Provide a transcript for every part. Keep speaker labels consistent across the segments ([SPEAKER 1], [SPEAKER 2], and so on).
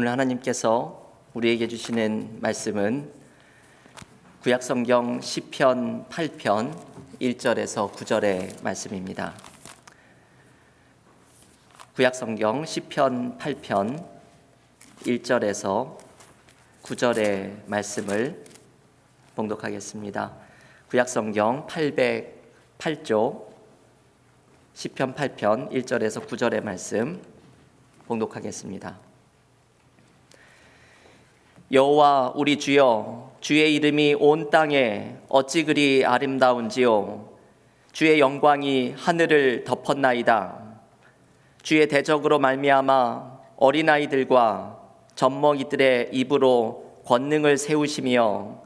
[SPEAKER 1] 오늘 하나님께서 우리에게 주시는 말씀은 구약성경 시편 8편 1절에서 9절의 말씀입니다. 구약성경 시편 8편 1절에서 9절의 말씀을 봉독하겠습니다. 구약성경 808조 시편 8편 1절에서 9절의 말씀 봉독하겠습니다. 여호와 우리 주여, 주의 이름이 온 땅에 어찌 그리 아름다운지요. 주의 영광이 하늘을 덮었나이다. 주의 대적으로 말미암아 어린아이들과 젖먹이들의 입으로 권능을 세우시며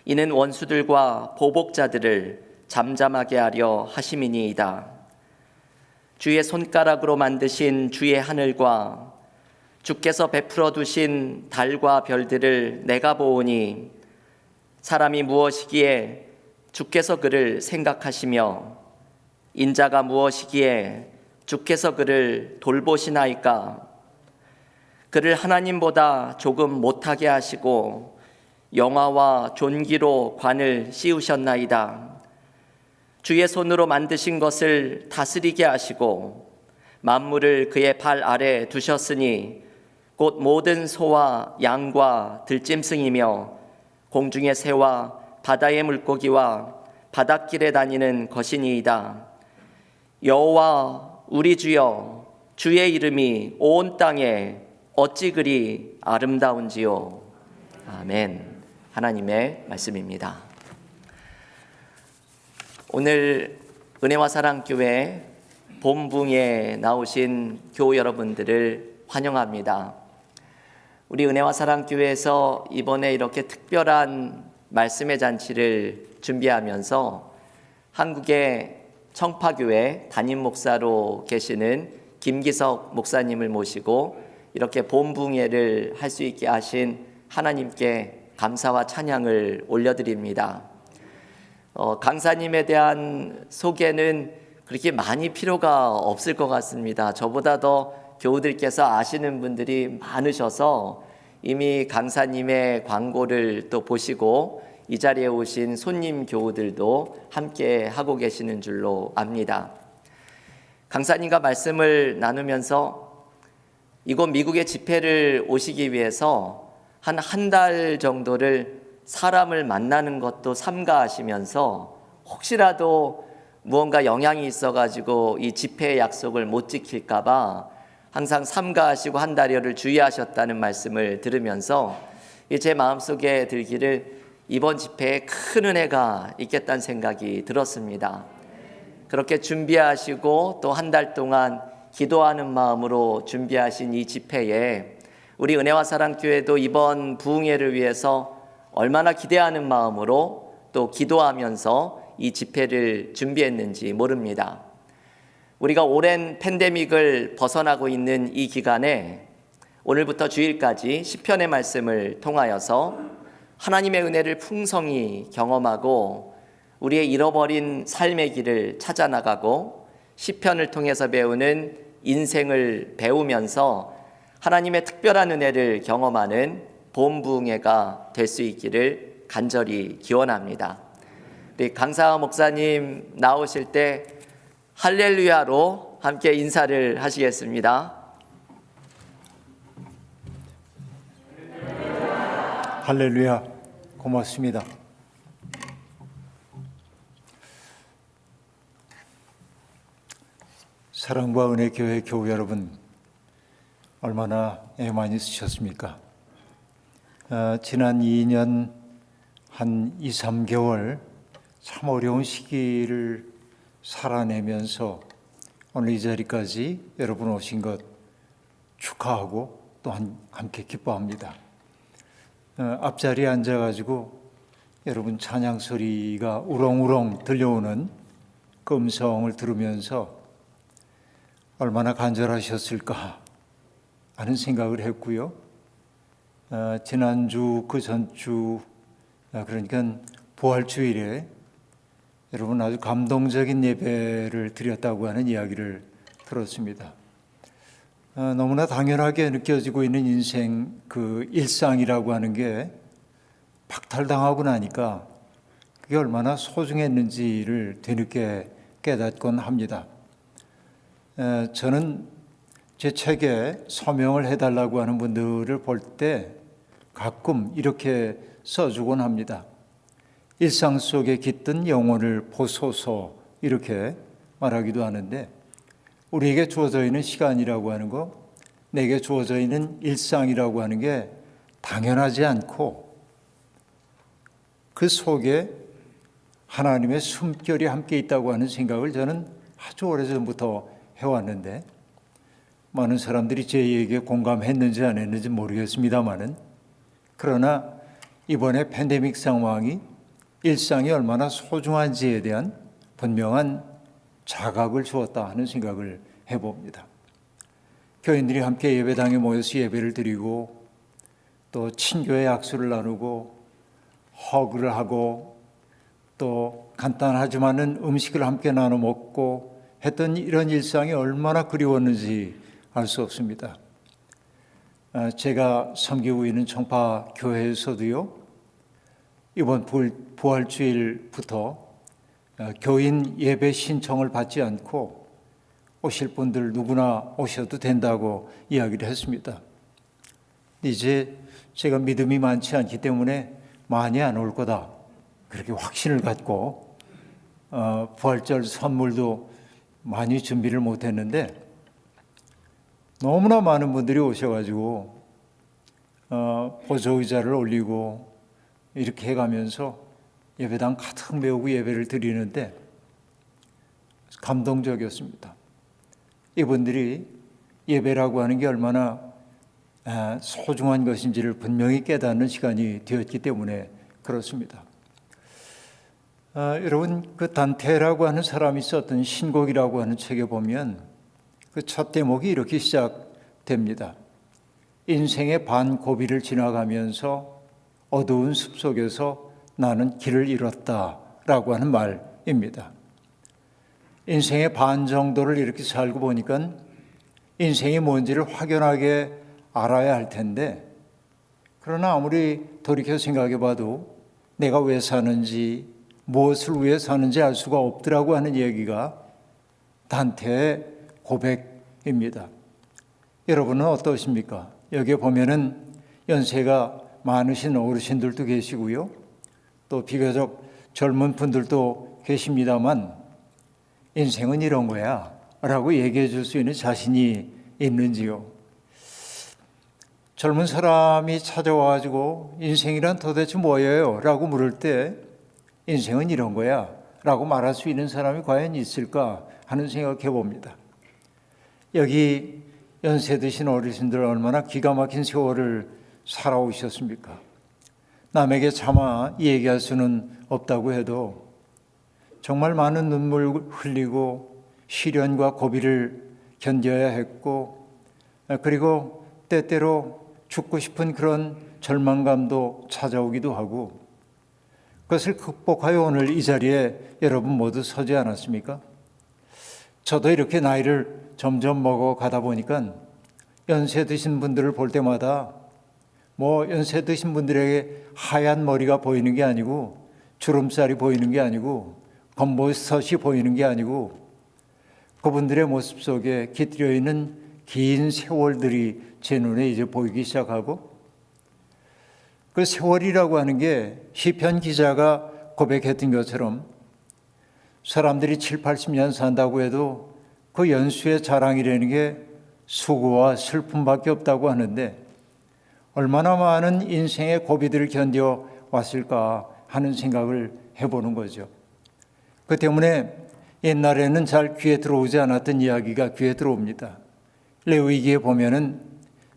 [SPEAKER 1] 이는 원수들과 보복자들을 잠잠하게 하려 하심이니이다. 주의 손가락으로 만드신 주의 하늘과 주께서 베풀어 두신 달과 별들을 내가 보오니 사람이 무엇이기에 주께서 그를 생각하시며 인자가 무엇이기에 주께서 그를 돌보시나이까. 그를 하나님보다 조금 못하게 하시고 영화와 존귀로 관을 씌우셨나이다. 주의 손으로 만드신 것을 다스리게 하시고 만물을 그의 발 아래 두셨으니 곧 모든 소와 양과 들짐승이며 공중의 새와 바다의 물고기와 바닷길에 다니는 것이니이다. 여호와 우리 주여, 주의 이름이 온 땅에 어찌 그리 아름다운지요. 아멘. 하나님의 말씀입니다. 오늘 은혜와 사랑교회 본붕에 나오신 교우 여러분들을 환영합니다. 우리 은혜와 사랑교회에서 이번에 이렇게 특별한 말씀의 잔치를 준비하면서 한국의 청파교회 담임 목사로 계시는 김기석 목사님을 모시고 이렇게 본붕예를 할 수 있게 하신 하나님께 감사와 찬양을 올려드립니다. 강사님에 대한 소개는 그렇게 많이 필요가 없을 것 같습니다. 저보다 더 교우들께서 아시는 분들이 많으셔서 이미 강사님의 광고를 또 보시고 이 자리에 오신 손님 교우들도 함께 하고 계시는 줄로 압니다. 강사님과 말씀을 나누면서 이곳 미국의 집회를 오시기 위해서 한 달 정도를 사람을 만나는 것도 삼가하시면서 혹시라도 무언가 영향이 있어가지고 이 집회의 약속을 못 지킬까봐 항상 삼가하시고 한 달여를 주의하셨다는 말씀을 들으면서 제 마음속에 들기를 이번 집회에 큰 은혜가 있겠다는 생각이 들었습니다. 그렇게 준비하시고 또 한 달 동안 기도하는 마음으로 준비하신 이 집회에 우리 은혜와 사랑교회도 이번 부흥회를 위해서 얼마나 기대하는 마음으로 또 기도하면서 이 집회를 준비했는지 모릅니다. 우리가 오랜 팬데믹을 벗어나고 있는 이 기간에 오늘부터 주일까지 시편의 말씀을 통하여서 하나님의 은혜를 풍성히 경험하고 우리의 잃어버린 삶의 길을 찾아나가고 시편을 통해서 배우는 인생을 배우면서 하나님의 특별한 은혜를 경험하는 본부흥회가 될 수 있기를 간절히 기원합니다. 우리 강사 목사님 나오실 때 할렐루야로 함께 인사를 하시겠습니다.
[SPEAKER 2] 할렐루야. 고맙습니다. 사랑과 은혜 교회 교우 여러분, 얼마나 애 많이 쓰셨습니까? 지난 2년 한 2, 3개월 참 어려운 시기를 살아내면서 오늘 이 자리까지 여러분 오신 것 축하하고 또한 함께 기뻐합니다. 앞자리에 앉아가지고 여러분 찬양 소리가 우렁우렁 들려오는 그 음성을 들으면서 얼마나 간절하셨을까 하는 생각을 했고요. 지난주 그 전주 그러니까 부활주일에 여러분 아주 감동적인 예배를 드렸다고 하는 이야기를 들었습니다. 너무나 당연하게 느껴지고 있는 인생 그 일상이라고 하는 게 박탈당하고 나니까 그게 얼마나 소중했는지를 뒤늦게 깨닫곤 합니다. 저는 제 책에 서명을 해달라고 하는 분들을 볼 때 가끔 이렇게 써주곤 합니다. 일상 속에 깃든 영혼을 보소서 이렇게 말하기도 하는데, 우리에게 주어져 있는 시간이라고 하는 거, 내게 주어져 있는 일상이라고 하는 게 당연하지 않고 그 속에 하나님의 숨결이 함께 있다고 하는 생각을 저는 아주 오래전부터 해왔는데, 많은 사람들이 제 얘기에 공감했는지 안 했는지 모르겠습니다만은, 그러나 이번에 팬데믹 상황이 일상이 얼마나 소중한지에 대한 분명한 자각을 주었다 하는 생각을 해봅니다. 교인들이 함께 예배당에 모여서 예배를 드리고 또 친교의 약수를 나누고 허그를 하고 또 간단하지만은 음식을 함께 나눠 먹고 했던 이런 일상이 얼마나 그리웠는지 알 수 없습니다. 제가 섬기고 있는 청파 교회에서도요, 이번 부활주일부터 교인 예배 신청을 받지 않고 오실 분들 누구나 오셔도 된다고 이야기를 했습니다. 이제 제가 믿음이 많지 않기 때문에 많이 안 올 거다, 그렇게 확신을 갖고 부활절 선물도 많이 준비를 못했는데 너무나 많은 분들이 오셔가지고 보조의자를 올리고 이렇게 해가면서 예배당 가득 메우고 예배를 드리는데 감동적이었습니다. 이분들이 예배라고 하는 게 얼마나 소중한 것인지를 분명히 깨닫는 시간이 되었기 때문에 그렇습니다. 여러분, 그 단테라고 하는 사람이 썼던 신곡이라고 하는 책에 보면 그 첫 대목이 이렇게 시작됩니다. 인생의 반 고비를 지나가면서 어두운 숲속에서 나는 길을 잃었다라고 하는 말입니다. 인생의 반 정도를 이렇게 살고 보니까 인생이 뭔지를 확연하게 알아야 할 텐데, 그러나 아무리 돌이켜 생각해 봐도 내가 왜 사는지, 무엇을 위해 사는지 알 수가 없더라고 하는 얘기가 단테의 고백입니다. 여러분은 어떠십니까? 여기에 보면은 연세가 많으신 어르신들도 계시고요, 또 비교적 젊은 분들도 계십니다만, 인생은 이런 거야 라고 얘기해 줄 수 있는 자신이 있는지요? 젊은 사람이 찾아와가지고 인생이란 도대체 뭐예요? 라고 물을 때 인생은 이런 거야 라고 말할 수 있는 사람이 과연 있을까 하는 생각해 봅니다. 여기 연세 드신 어르신들 얼마나 기가 막힌 세월을 살아오셨습니까? 남에게 차마 얘기할 수는 없다고 해도 정말 많은 눈물 흘리고 시련과 고비를 견뎌야 했고, 그리고 때때로 죽고 싶은 그런 절망감도 찾아오기도 하고, 그것을 극복하여 오늘 이 자리에 여러분 모두 서지 않았습니까? 저도 이렇게 나이를 점점 먹어가다 보니까 연세 드신 분들을 볼 때마다 연세 드신 분들에게 하얀 머리가 보이는 게 아니고, 주름살이 보이는 게 아니고, 겉모습이 보이는 게 아니고, 그분들의 모습 속에 깃들여 있는 긴 세월들이 제 눈에 이제 보이기 시작하고, 그 세월이라고 하는 게 시편 기자가 고백했던 것처럼 사람들이 7, 80년 산다고 해도 그 연수의 자랑이라는 게 수고와 슬픔밖에 없다고 하는데, 얼마나 많은 인생의 고비들을 견뎌 왔을까 하는 생각을 해보는 거죠. 그 때문에 옛날에는 잘 귀에 들어오지 않았던 이야기가 귀에 들어옵니다. 레위기에 보면은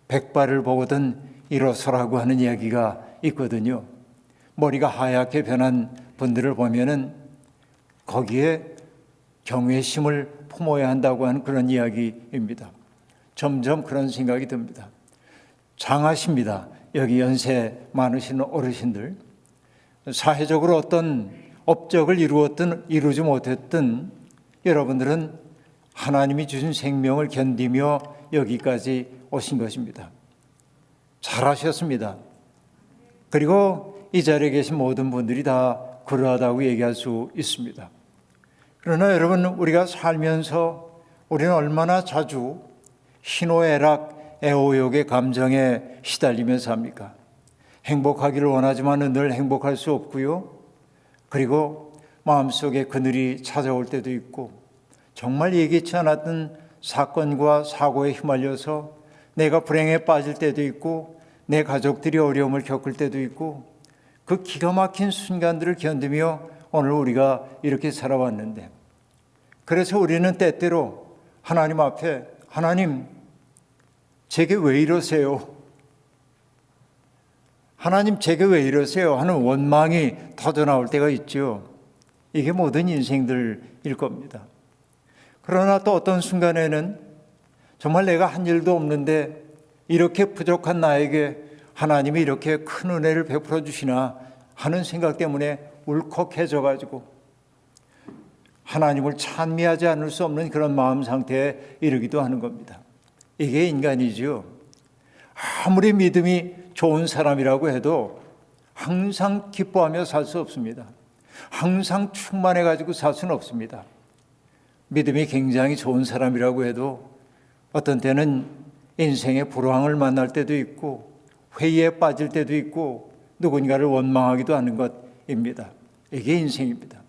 [SPEAKER 2] 백발을 보거든 일어서라고 하는 이야기가 있거든요. 머리가 하얗게 변한 분들을 보면은 거기에 경외심을 품어야 한다고 하는 그런 이야기입니다. 점점 그런 생각이 듭니다. 장하십니다. 여기 연세 많으신 어르신들, 사회적으로 어떤 업적을 이루지 못했던 여러분들은 하나님이 주신 생명을 견디며 여기까지 오신 것입니다. 잘하셨습니다. 그리고 이 자리에 계신 모든 분들이 다 그러하다고 얘기할 수 있습니다. 그러나 여러분, 우리가 살면서 우리는 얼마나 자주 희노애락, 애호욕의 감정에 시달리면서 합니까? 행복하기를 원하지만 늘 행복할 수 없고요. 그리고 마음속에 그늘이 찾아올 때도 있고, 정말 예기치 않았던 사건과 사고에 휘말려서 내가 불행에 빠질 때도 있고, 내 가족들이 어려움을 겪을 때도 있고, 그 기가 막힌 순간들을 견디며 오늘 우리가 이렇게 살아왔는데, 그래서 우리는 때때로 하나님 앞에 하나님, 제게 왜 이러세요? 하나님, 제게 왜 이러세요? 하는 원망이 터져나올 때가 있죠. 이게 모든 인생들일 겁니다. 그러나 또 어떤 순간에는 정말 내가 한 일도 없는데 이렇게 부족한 나에게 하나님이 이렇게 큰 은혜를 베풀어 주시나 하는 생각 때문에 울컥해져 가지고 하나님을 찬미하지 않을 수 없는 그런 마음 상태에 이르기도 하는 겁니다. 이게 인간이죠. 아무리 믿음이 좋은 사람이라고 해도 항상 기뻐하며 살 수 없습니다. 항상 충만해 가지고 살 수는 없습니다. 믿음이 굉장히 좋은 사람이라고 해도 어떤 때는 인생의 불황을 만날 때도 있고 회의에 빠질 때도 있고 누군가를 원망하기도 하는 것입니다. 이게 인생입니다.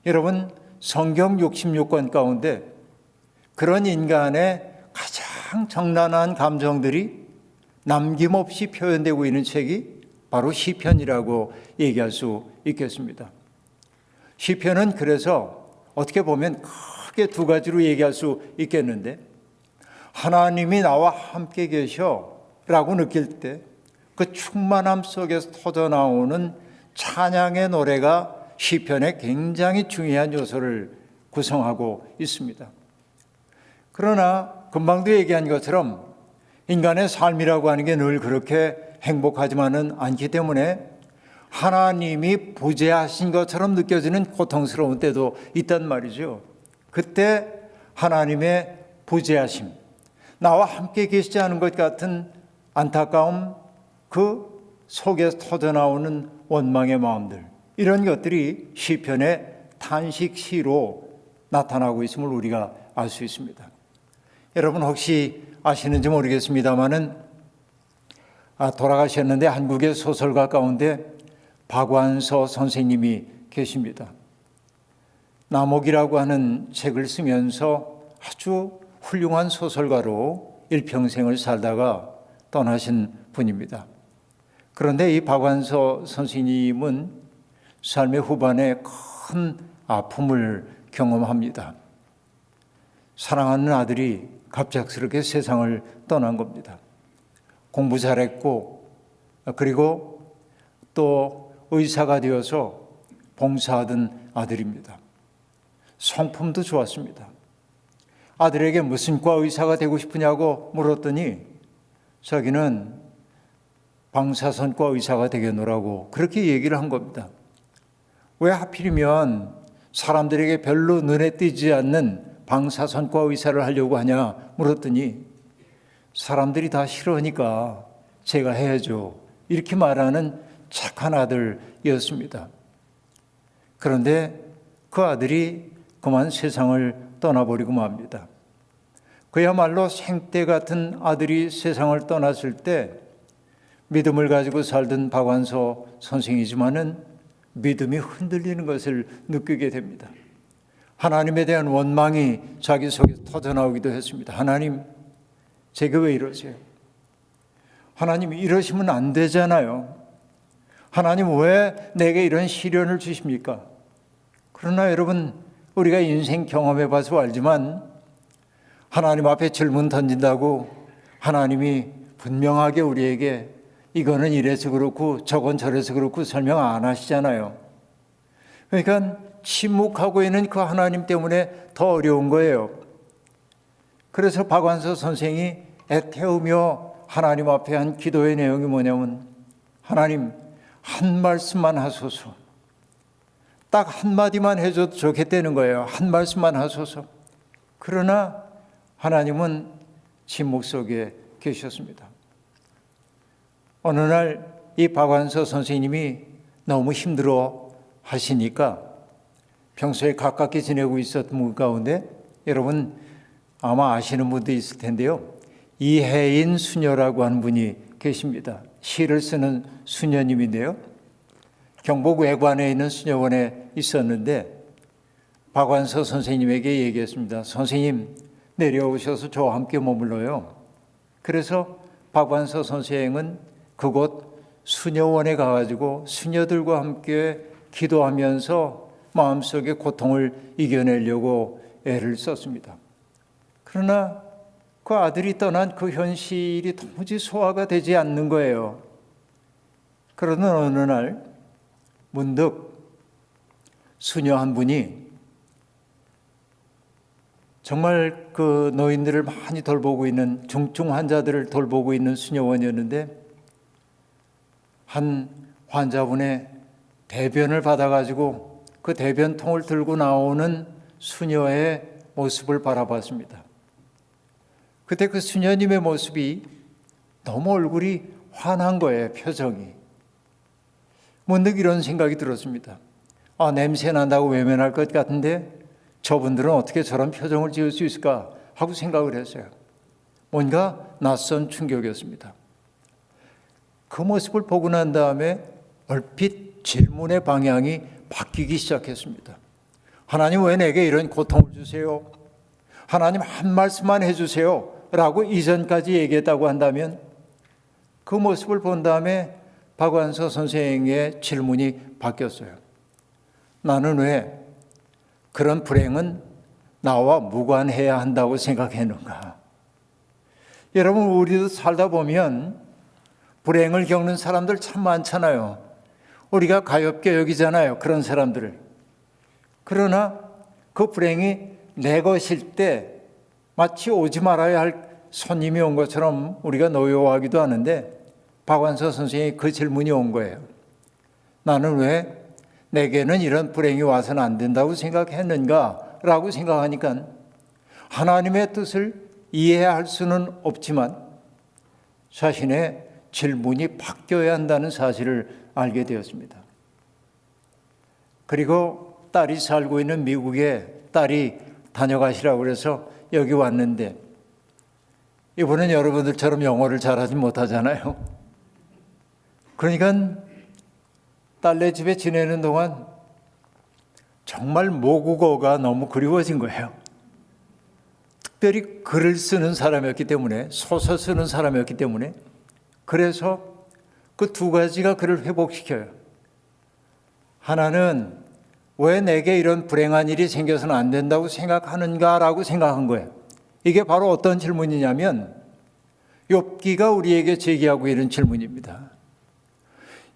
[SPEAKER 2] 여러분, 성경 66권 가운데 그런 인간의 가장 적나라한 감정들이 남김없이 표현되고 있는 책이 바로 시편이라고 얘기할 수 있겠습니다. 시편은 그래서 어떻게 보면 크게 두 가지로 얘기할 수 있겠는데, 하나님이 나와 함께 계셔 라고 느낄 때 그 충만함 속에서 터져나오는 찬양의 노래가 시편의 굉장히 중요한 요소를 구성하고 있습니다. 그러나 금방도 얘기한 것처럼 인간의 삶이라고 하는 게 늘 그렇게 행복하지만은 않기 때문에 하나님이 부재하신 것처럼 느껴지는 고통스러운 때도 있단 말이죠. 그때 하나님의 부재하심, 나와 함께 계시지 않은 것 같은 안타까움, 그 속에서 터져나오는 원망의 마음들, 이런 것들이 시편의 탄식시로 나타나고 있음을 우리가 알 수 있습니다. 여러분 혹시 아시는지 모르겠습니다만은 돌아가셨는데 한국의 소설가 가운데 박완서 선생님이 계십니다. 남옥이라고 하는 책을 쓰면서 아주 훌륭한 소설가로 일평생을 살다가 떠나신 분입니다. 그런데 이 박완서 선생님은 삶의 후반에 큰 아픔을 경험합니다. 사랑하는 아들이 갑작스럽게 세상을 떠난 겁니다. 공부 잘했고 그리고 또 의사가 되어서 봉사하던 아들입니다. 성품도 좋았습니다. 아들에게 무슨 과 의사가 되고 싶으냐고 물었더니 자기는 방사선과 의사가 되겠노라고 그렇게 얘기를 한 겁니다. 왜 하필이면 사람들에게 별로 눈에 띄지 않는 방사선과 의사를 하려고 하냐 물었더니 사람들이 다 싫어하니까 제가 해야죠. 이렇게 말하는 착한 아들이었습니다. 그런데 그 아들이 그만 세상을 떠나버리고 맙니다. 그야말로 생떼 같은 아들이 세상을 떠났을 때 믿음을 가지고 살던 박완서 선생이지만은 믿음이 흔들리는 것을 느끼게 됩니다. 하나님에 대한 원망이 자기 속에 터져나오기도 했습니다. 하나님, 제게 왜 이러세요? 하나님, 이러시면 안 되잖아요. 하나님, 왜 내게 이런 시련을 주십니까? 그러나 여러분, 우리가 인생 경험해 봐서 알지만 하나님 앞에 질문 던진다고 하나님이 분명하게 우리에게 이거는 이래서 그렇고 저건 저래서 그렇고 설명 안 하시잖아요. 그러니까 침묵하고 있는 그 하나님 때문에 더 어려운 거예요. 그래서 박완서 선생이 애태우며 하나님 앞에 한 기도의 내용이 뭐냐면 하나님 한 말씀만 하소서. 딱 한마디만 해줘도 좋겠다는 거예요. 한 말씀만 하소서. 그러나 하나님은 침묵 속에 계셨습니다. 어느 날 이 박완서 선생님이 너무 힘들어 하시니까 평소에 가깝게 지내고 있었던 분 가운데 여러분 아마 아시는 분도 있을 텐데요. 이혜인 수녀라고 하는 분이 계십니다. 시를 쓰는 수녀님인데요. 경북 외관에 있는 수녀원에 있었는데 박완서 선생님에게 얘기했습니다. 선생님 내려오셔서 저와 함께 머물러요. 그래서 박완서 선생은 그곳 수녀원에 가가지고 수녀들과 함께 기도하면서 마음속의 고통을 이겨내려고 애를 썼습니다. 그러나 그 아들이 떠난 그 현실이 도무지 소화가 되지 않는 거예요. 그러던 어느 날 문득 수녀 한 분이 정말 그 노인들을 많이 돌보고 있는 중증 환자들을 돌보고 있는 수녀원이었는데 한 환자분의 대변을 받아가지고 그 대변통을 들고 나오는 수녀의 모습을 바라봤습니다. 그때 그 수녀님의 모습이 너무 얼굴이 환한 거예요. 표정이. 문득 이런 생각이 들었습니다. 냄새 난다고 외면할 것 같은데 저분들은 어떻게 저런 표정을 지을 수 있을까 하고 생각을 했어요. 뭔가 낯선 충격이었습니다. 그 모습을 보고 난 다음에 얼핏 질문의 방향이 바뀌기 시작했습니다. 하나님 왜 내게 이런 고통을 주세요? 하나님 한 말씀만 해주세요 라고 이전까지 얘기했다고 한다면 그 모습을 본 다음에 박완서 선생의 질문이 바뀌었어요. 나는 왜 그런 불행은 나와 무관해야 한다고 생각했는가? 여러분 우리도 살다 보면 불행을 겪는 사람들 참 많잖아요. 우리가 가엾게 여기잖아요. 그런 사람들을. 그러나 그 불행이 내 것일 때 마치 오지 말아야 할 손님이 온 것처럼 우리가 노여워하기도 하는데 박완서 선생이 그 질문이 온 거예요. 나는 왜 내게는 이런 불행이 와서는 안 된다고 생각했는가? 라고 생각하니까 하나님의 뜻을 이해할 수는 없지만 자신의 질문이 바뀌어야 한다는 사실을 알게 되었습니다. 그리고 딸이 살고 있는 미국에 딸이 다녀가시라고 그래서 여기 왔는데 이번엔 여러분들처럼 영어를 잘하지 못하잖아요. 그러니까 딸네 집에 지내는 동안 정말 모국어가 너무 그리워진 거예요. 특별히 글을 쓰는 사람이었기 때문에 소설 쓰는 사람이었기 때문에 그래서 그 두 가지가 그를 회복시켜요. 하나는 왜 내게 이런 불행한 일이 생겨서는 안 된다고 생각하는가라고 생각한 거예요. 이게 바로 어떤 질문이냐면 욥기가 우리에게 제기하고 있는 질문입니다.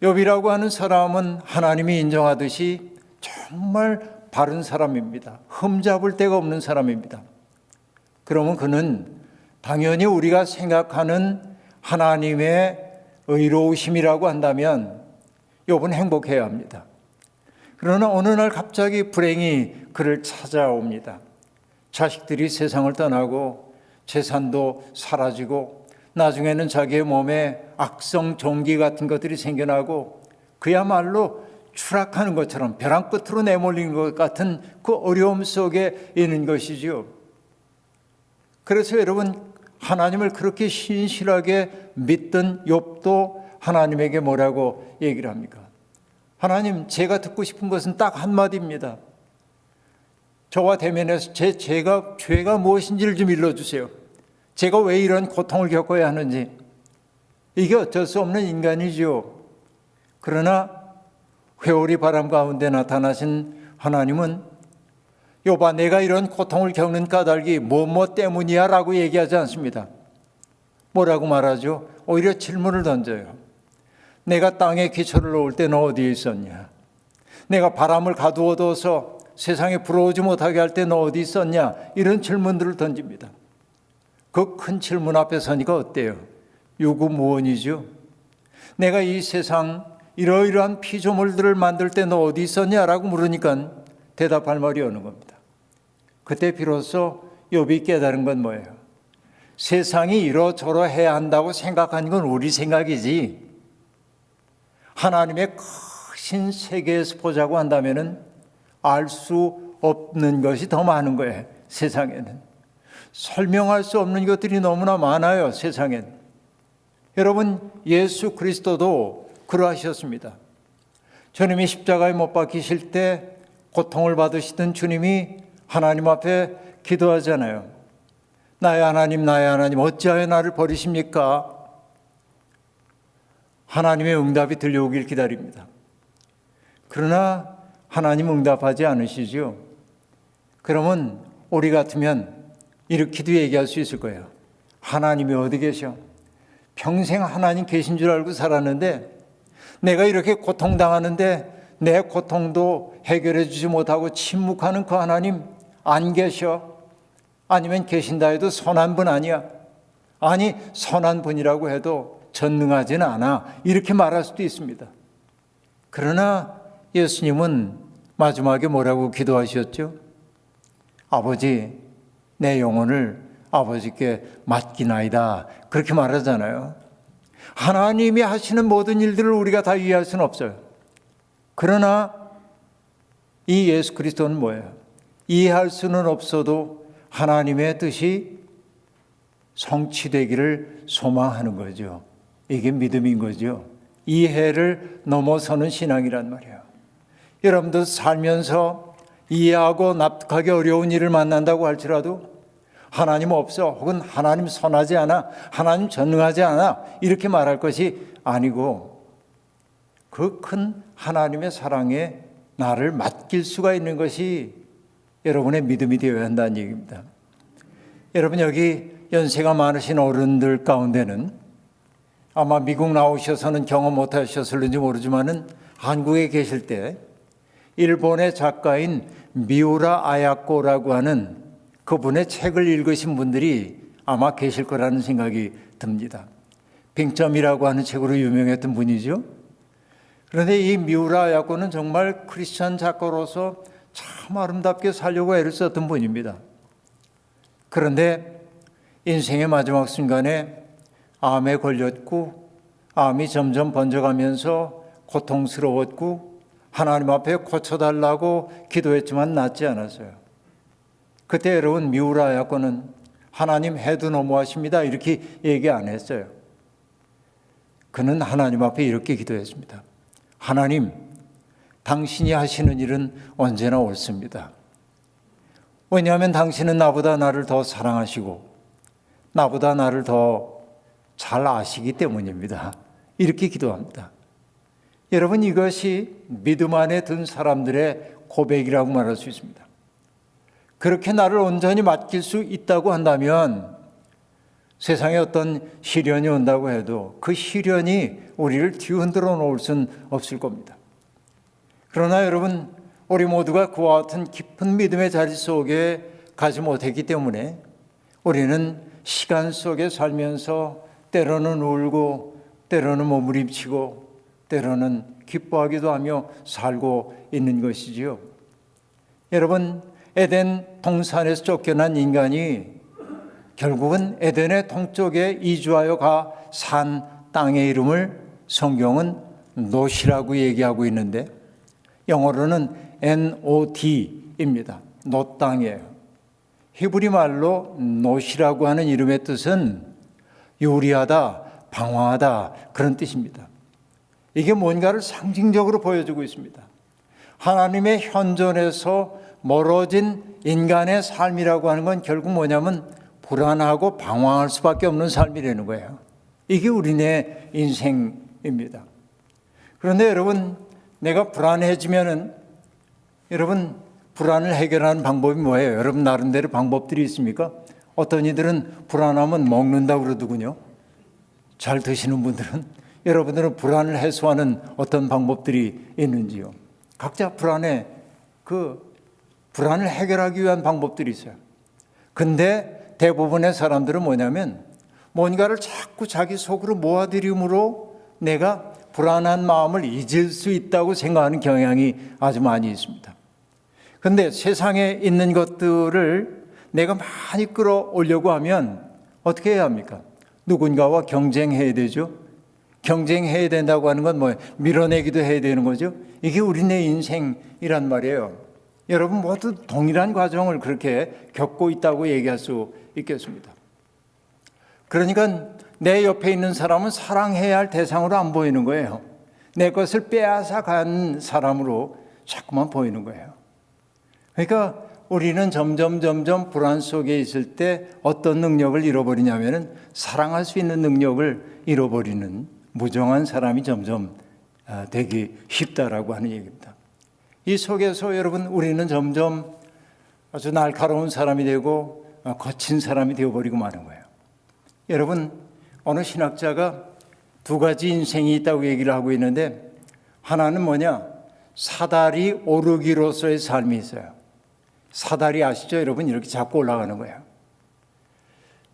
[SPEAKER 2] 욥이라고 하는 사람은 하나님이 인정하듯이 정말 바른 사람입니다. 흠잡을 데가 없는 사람입니다. 그러면 그는 당연히 우리가 생각하는 하나님의 의로우심이라고 한다면 욥은 행복해야 합니다. 그러나 어느 날 갑자기 불행이 그를 찾아옵니다. 자식들이 세상을 떠나고 재산도 사라지고 나중에는 자기의 몸에 악성 종기 같은 것들이 생겨나고 그야말로 추락하는 것처럼 벼랑 끝으로 내몰린 것 같은 그 어려움 속에 있는 것이지요. 그래서 여러분 하나님을 그렇게 신실하게 믿던 욥도 하나님에게 뭐라고 얘기를 합니까? 하나님, 제가 듣고 싶은 것은 딱 한마디입니다. 저와 대면해서 죄가 무엇인지를 좀 일러주세요. 제가 왜 이런 고통을 겪어야 하는지. 이게 어쩔 수 없는 인간이죠. 그러나 회오리 바람 가운데 나타나신 하나님은 욥아, 내가 이런 고통을 겪는 까닭이 뭐뭐 때문이야 라고 얘기하지 않습니다. 뭐라고 말하죠? 오히려 질문을 던져요. 내가 땅에 기초를 놓을 때 너 어디에 있었냐? 내가 바람을 가두어둬서 세상에 불어오지 못하게 할 때 너 어디 있었냐? 이런 질문들을 던집니다. 그 큰 질문 앞에 서니까 어때요? 유구무원이죠. 내가 이 세상 이러이러한 피조물들을 만들 때 너 어디 있었냐라고 물으니까 대답할 말이 오는 겁니다. 그때 비로소 욥이 깨달은 건 뭐예요? 세상이 이러저러 해야 한다고 생각하는 건 우리 생각이지, 하나님의 크신 세계에서 보자고 한다면 알 수 없는 것이 더 많은 거예요. 세상에는 설명할 수 없는 것들이 너무나 많아요. 세상엔. 여러분, 예수 그리스도도 그러하셨습니다. 주님이 십자가에 못 박히실 때 고통을 받으시던 주님이 하나님 앞에 기도하잖아요. 나의 하나님, 나의 하나님, 어찌하여 나를 버리십니까? 하나님의 응답이 들려오길 기다립니다. 그러나 하나님 응답하지 않으시죠. 그러면 우리 같으면 이렇게도 얘기할 수 있을 거예요. 하나님이 어디 계셔? 평생 하나님 계신 줄 알고 살았는데 내가 이렇게 고통당하는데 내 고통도 해결해 주지 못하고 침묵하는 그 하나님 안 계셔? 아니면 계신다 해도 선한 분 아니야? 아니, 선한 분이라고 해도 전능하지는 않아. 이렇게 말할 수도 있습니다. 그러나 예수님은 마지막에 뭐라고 기도하셨죠? 아버지, 내 영혼을 아버지께 맡기나이다. 그렇게 말하잖아요. 하나님이 하시는 모든 일들을 우리가 다 이해할 수는 없어요. 그러나 이 예수 그리스도는 뭐예요? 이해할 수는 없어도 하나님의 뜻이 성취되기를 소망하는 거죠. 이게 믿음인 거죠. 이해를 넘어서는 신앙이란 말이에요. 여러분도 살면서 이해하고 납득하기 어려운 일을 만난다고 할지라도 하나님 없어, 혹은 하나님 선하지 않아, 하나님 전능하지 않아, 이렇게 말할 것이 아니고 그 큰 하나님의 사랑에 나를 맡길 수가 있는 것이 여러분의 믿음이 되어야 한다는 얘기입니다. 여러분, 여기 연세가 많으신 어른들 가운데는 아마 미국 나오셔서는 경험 못하셨을지 모르지만은 한국에 계실 때 일본의 작가인 미우라 아야코라고 하는 그분의 책을 읽으신 분들이 아마 계실 거라는 생각이 듭니다. 빙점이라고 하는 책으로 유명했던 분이죠. 그런데 이 미우라 아야코는 정말 크리스천 작가로서 참 아름답게 살려고 애를 썼던 분입니다. 그런데 인생의 마지막 순간에 암에 걸렸고 암이 점점 번져가면서 고통스러웠고 하나님 앞에 고쳐달라고 기도했지만 낫지 않았어요. 그때 여러분, 미우라 아야코는 하나님 해도 너무하십니다 이렇게 얘기 안 했어요. 그는 하나님 앞에 이렇게 기도했습니다. 하나님, 당신이 하시는 일은 언제나 옳습니다. 왜냐하면 당신은 나보다 나를 더 사랑하시고 나보다 나를 더 잘 아시기 때문입니다. 이렇게 기도합니다. 여러분, 이것이 믿음 안에 든 사람들의 고백이라고 말할 수 있습니다. 그렇게 나를 온전히 맡길 수 있다고 한다면 세상에 어떤 시련이 온다고 해도 그 시련이 우리를 뒤흔들어 놓을 수는 없을 겁니다. 그러나 여러분, 우리 모두가 그와 같은 깊은 믿음의 자리 속에 가지 못했기 때문에 우리는 시간 속에 살면서 때로는 울고 때로는 몸부림치고 때로는 기뻐하기도 하며 살고 있는 것이지요. 여러분, 에덴 동산에서 쫓겨난 인간이 결국은 에덴의 동쪽에 이주하여 가 산 땅의 이름을 성경은 놋이라고 얘기하고 있는데 영어로는 NOT입니다. 놋 땅이에요. 히브리 말로 놋이라고 하는 이름의 뜻은 요리하다, 방황하다, 그런 뜻입니다. 이게 뭔가를 상징적으로 보여주고 있습니다. 하나님의 현존에서 멀어진 인간의 삶이라고 하는 건 결국 뭐냐면 불안하고 방황할 수밖에 없는 삶이라는 거예요. 이게 우리네 인생입니다. 그런데 여러분, 내가 불안해지면은 여러분, 불안을 해결하는 방법이 뭐예요? 여러분 나름대로 방법들이 있습니까? 어떤 이들은 불안하면 먹는다고 그러더군요. 잘 드시는 분들은, 여러분들은 불안을 해소하는 어떤 방법들이 있는지요? 각자 불안을 해결하기 위한 방법들이 있어요. 근데 대부분의 사람들은 뭐냐면 뭔가를 자꾸 자기 속으로 모아들임으로 내가 불안한 마음을 잊을 수 있다고 생각하는 경향이 아주 많이 있습니다. 그런데 세상에 있는 것들을 내가 많이 끌어오려고 하면 어떻게 해야 합니까? 누군가와 경쟁해야 되죠. 경쟁해야 된다고 하는 건 뭐예요? 밀어내기도 해야 되는 거죠. 이게 우리네 인생이란 말이에요. 여러분 모두 동일한 과정을 그렇게 겪고 있다고 얘기할 수 있겠습니다. 그러니까 내 옆에 있는 사람은 사랑해야 할 대상으로 안 보이는 거예요. 내 것을 빼앗아 간 사람으로 자꾸만 보이는 거예요. 그러니까 우리는 점점 불안 속에 있을 때 어떤 능력을 잃어버리냐면은 사랑할 수 있는 능력을 잃어버리는 무정한 사람이 점점 되기 쉽다라고 하는 얘기입니다. 이 속에서 여러분 우리는 점점 아주 날카로운 사람이 되고 거친 사람이 되어버리고 마는 거예요. 여러분 어느 신학자가 두 가지 인생이 있다고 얘기를 하고 있는데 하나는 뭐냐? 사다리 오르기로서의 삶이 있어요. 사다리 아시죠? 여러분 이렇게 잡고 올라가는 거예요.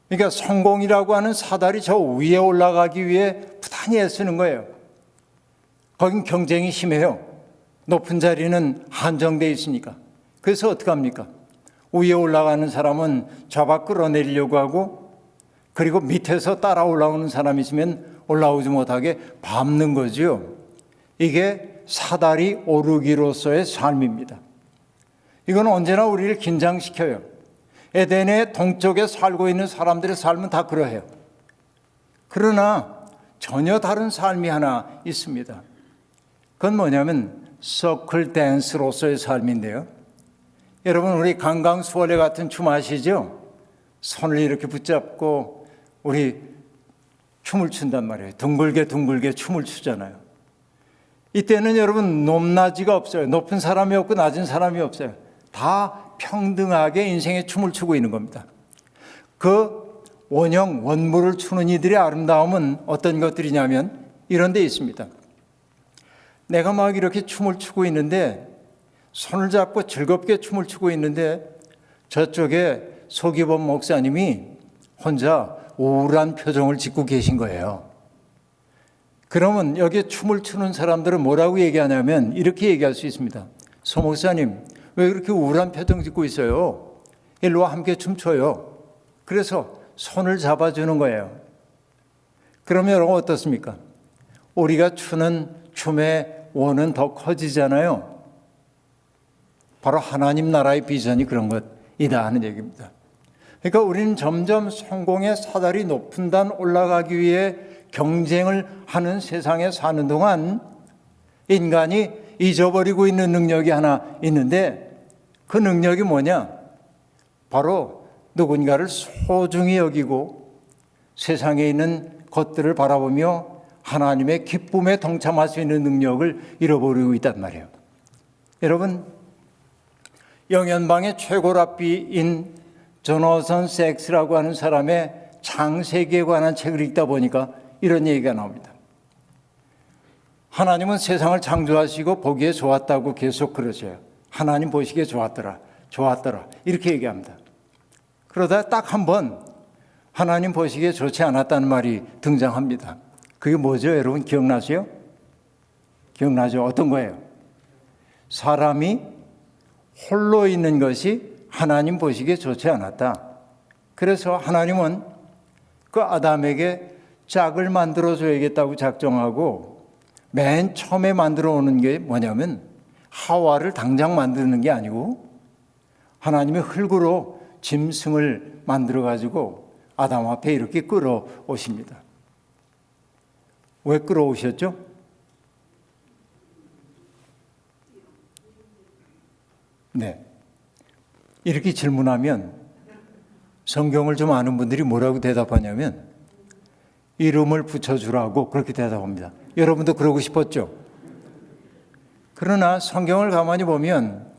[SPEAKER 2] 그러니까 성공이라고 하는 사다리 저 위에 올라가기 위해 부단히 애쓰는 거예요. 거긴 경쟁이 심해요. 높은 자리는 한정되어 있으니까. 그래서 어떻게 합니까? 위에 올라가는 사람은 잡아 끌어내리려고 하고 그리고 밑에서 따라 올라오는 사람이 있으면 올라오지 못하게 밟는 거죠. 이게 사다리 오르기로서의 삶입니다. 이건 언제나 우리를 긴장시켜요. 에덴의 동쪽에 살고 있는 사람들의 삶은 다 그러해요. 그러나 전혀 다른 삶이 하나 있습니다. 그건 뭐냐면 서클 댄스로서의 삶인데요. 여러분 우리 강강수월래 같은 춤 아시죠? 손을 이렇게 붙잡고 우리 춤을 춘단 말이에요. 둥글게 춤을 추잖아요. 이때는 여러분 높낮이가 없어요. 높은 사람이 없고 낮은 사람이 없어요. 다 평등하게 인생의 춤을 추고 있는 겁니다. 그 원물을 추는 이들의 아름다움은 어떤 것들이냐면 이런 데 있습니다. 내가 막 이렇게 춤을 추고 있는데 손을 잡고 즐겁게 춤을 추고 있는데 저쪽에 소기범 목사님이 혼자 우울한 표정을 짓고 계신 거예요. 그러면 여기 춤을 추는 사람들은 뭐라고 얘기하냐면 이렇게 얘기할 수 있습니다. 소 목사님 왜 그렇게 우울한 표정 짓고 있어요? 일로 와 함께 춤춰요. 그래서 손을 잡아주는 거예요. 그러면 여러분 어떻습니까? 우리가 추는 춤의 원은 더 커지잖아요. 바로 하나님 나라의 비전이 그런 것이다 하는 얘기입니다. 그러니까 우리는 점점 성공의 사다리 높은 단 올라가기 위해 경쟁을 하는 세상에 사는 동안 인간이 잊어버리고 있는 능력이 하나 있는데 그 능력이 뭐냐? 바로 누군가를 소중히 여기고 세상에 있는 것들을 바라보며 하나님의 기쁨에 동참할 수 있는 능력을 잃어버리고 있단 말이에요. 여러분 영연방의 최고랍비인 조너선 섹스라고 하는 사람의 창세기에 관한 책을 읽다 보니까 이런 얘기가 나옵니다. 하나님은 세상을 창조하시고 보기에 좋았다고 계속 그러세요. 하나님 보시기에 좋았더라 이렇게 얘기합니다. 그러다 딱 한 번 하나님 보시기에 좋지 않았다는 말이 등장합니다. 그게 뭐죠? 여러분 기억나세요? 기억나죠? 어떤 거예요? 사람이 홀로 있는 것이 하나님 보시기에 좋지 않았다. 그래서 하나님은 그 아담에게 짝을 만들어줘야겠다고 작정하고 맨 처음에 만들어 오는 게 뭐냐면 하와를 당장 만드는 게 아니고 하나님이 흙으로 짐승을 만들어 가지고 아담 앞에 이렇게 끌어오십니다. 왜 끌어오셨죠? 네. 이렇게 질문하면 성경을 좀 아는 분들이 뭐라고 대답하냐면 이름을 붙여주라고 그렇게 대답합니다. 여러분도 그러고 싶었죠? 그러나 성경을 가만히 보면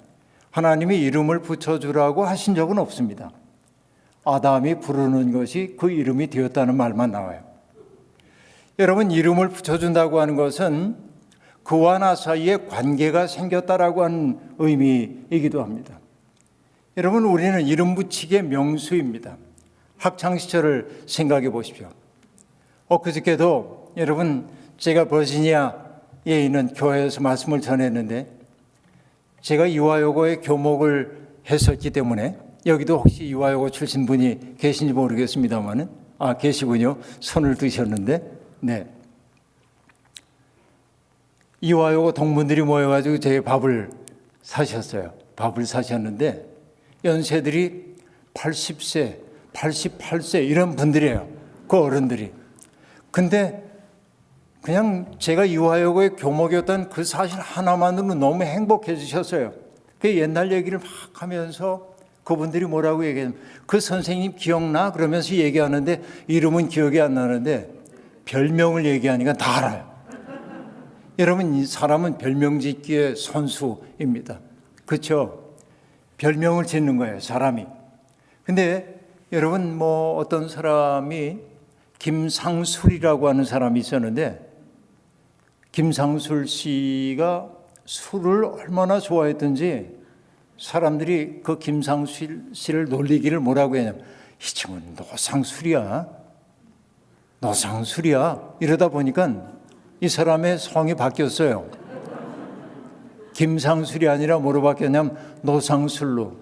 [SPEAKER 2] 하나님이 이름을 붙여주라고 하신 적은 없습니다. 아담이 부르는 것이 그 이름이 되었다는 말만 나와요. 여러분 이름을 붙여준다고 하는 것은 그와 나 사이에 관계가 생겼다라고 하는 의미이기도 합니다. 여러분 우리는 이름 붙이기의 명수입니다. 학창시절을 생각해 보십시오. 엊그저께도 여러분 제가 버지니아에 있는 교회에서 말씀을 전했는데 제가 이화여고에 교목을 했었기 때문에 여기도 혹시 이화여고 출신 분이 계신지 모르겠습니다만은 계시군요. 손을 드셨는데. 네. 이화여고 동문들이 모여가지고 제 밥을 사셨어요. 밥을 사셨는데 연세들이 80세, 88세 이런 분들이에요. 그 어른들이. 근데 그냥 제가 이화여고의 교목이었던 그 사실 하나만으로 너무 행복해지셨어요. 그 옛날 얘기를 막 하면서 그분들이 뭐라고 얘기해요. 그 선생님 기억나? 그러면서 얘기하는데 이름은 기억이 안 나는데 별명을 얘기하니까 다 알아요. 여러분, 이 사람은 별명 짓기의 선수입니다. 그렇죠? 별명을 짓는 거예요, 사람이. 근데 여러분, 어떤 사람이 김상술이라고 하는 사람이 있었는데 김상술 씨가 술을 얼마나 좋아했던지 사람들이 그 김상술 씨를 놀리기를 뭐라고 했냐면 이 친구는 노상술이야. 노상술이야. 이러다 보니까 이 사람의 성이 바뀌었어요. 김상술이 아니라 뭐로 바뀌었냐면 노상술로.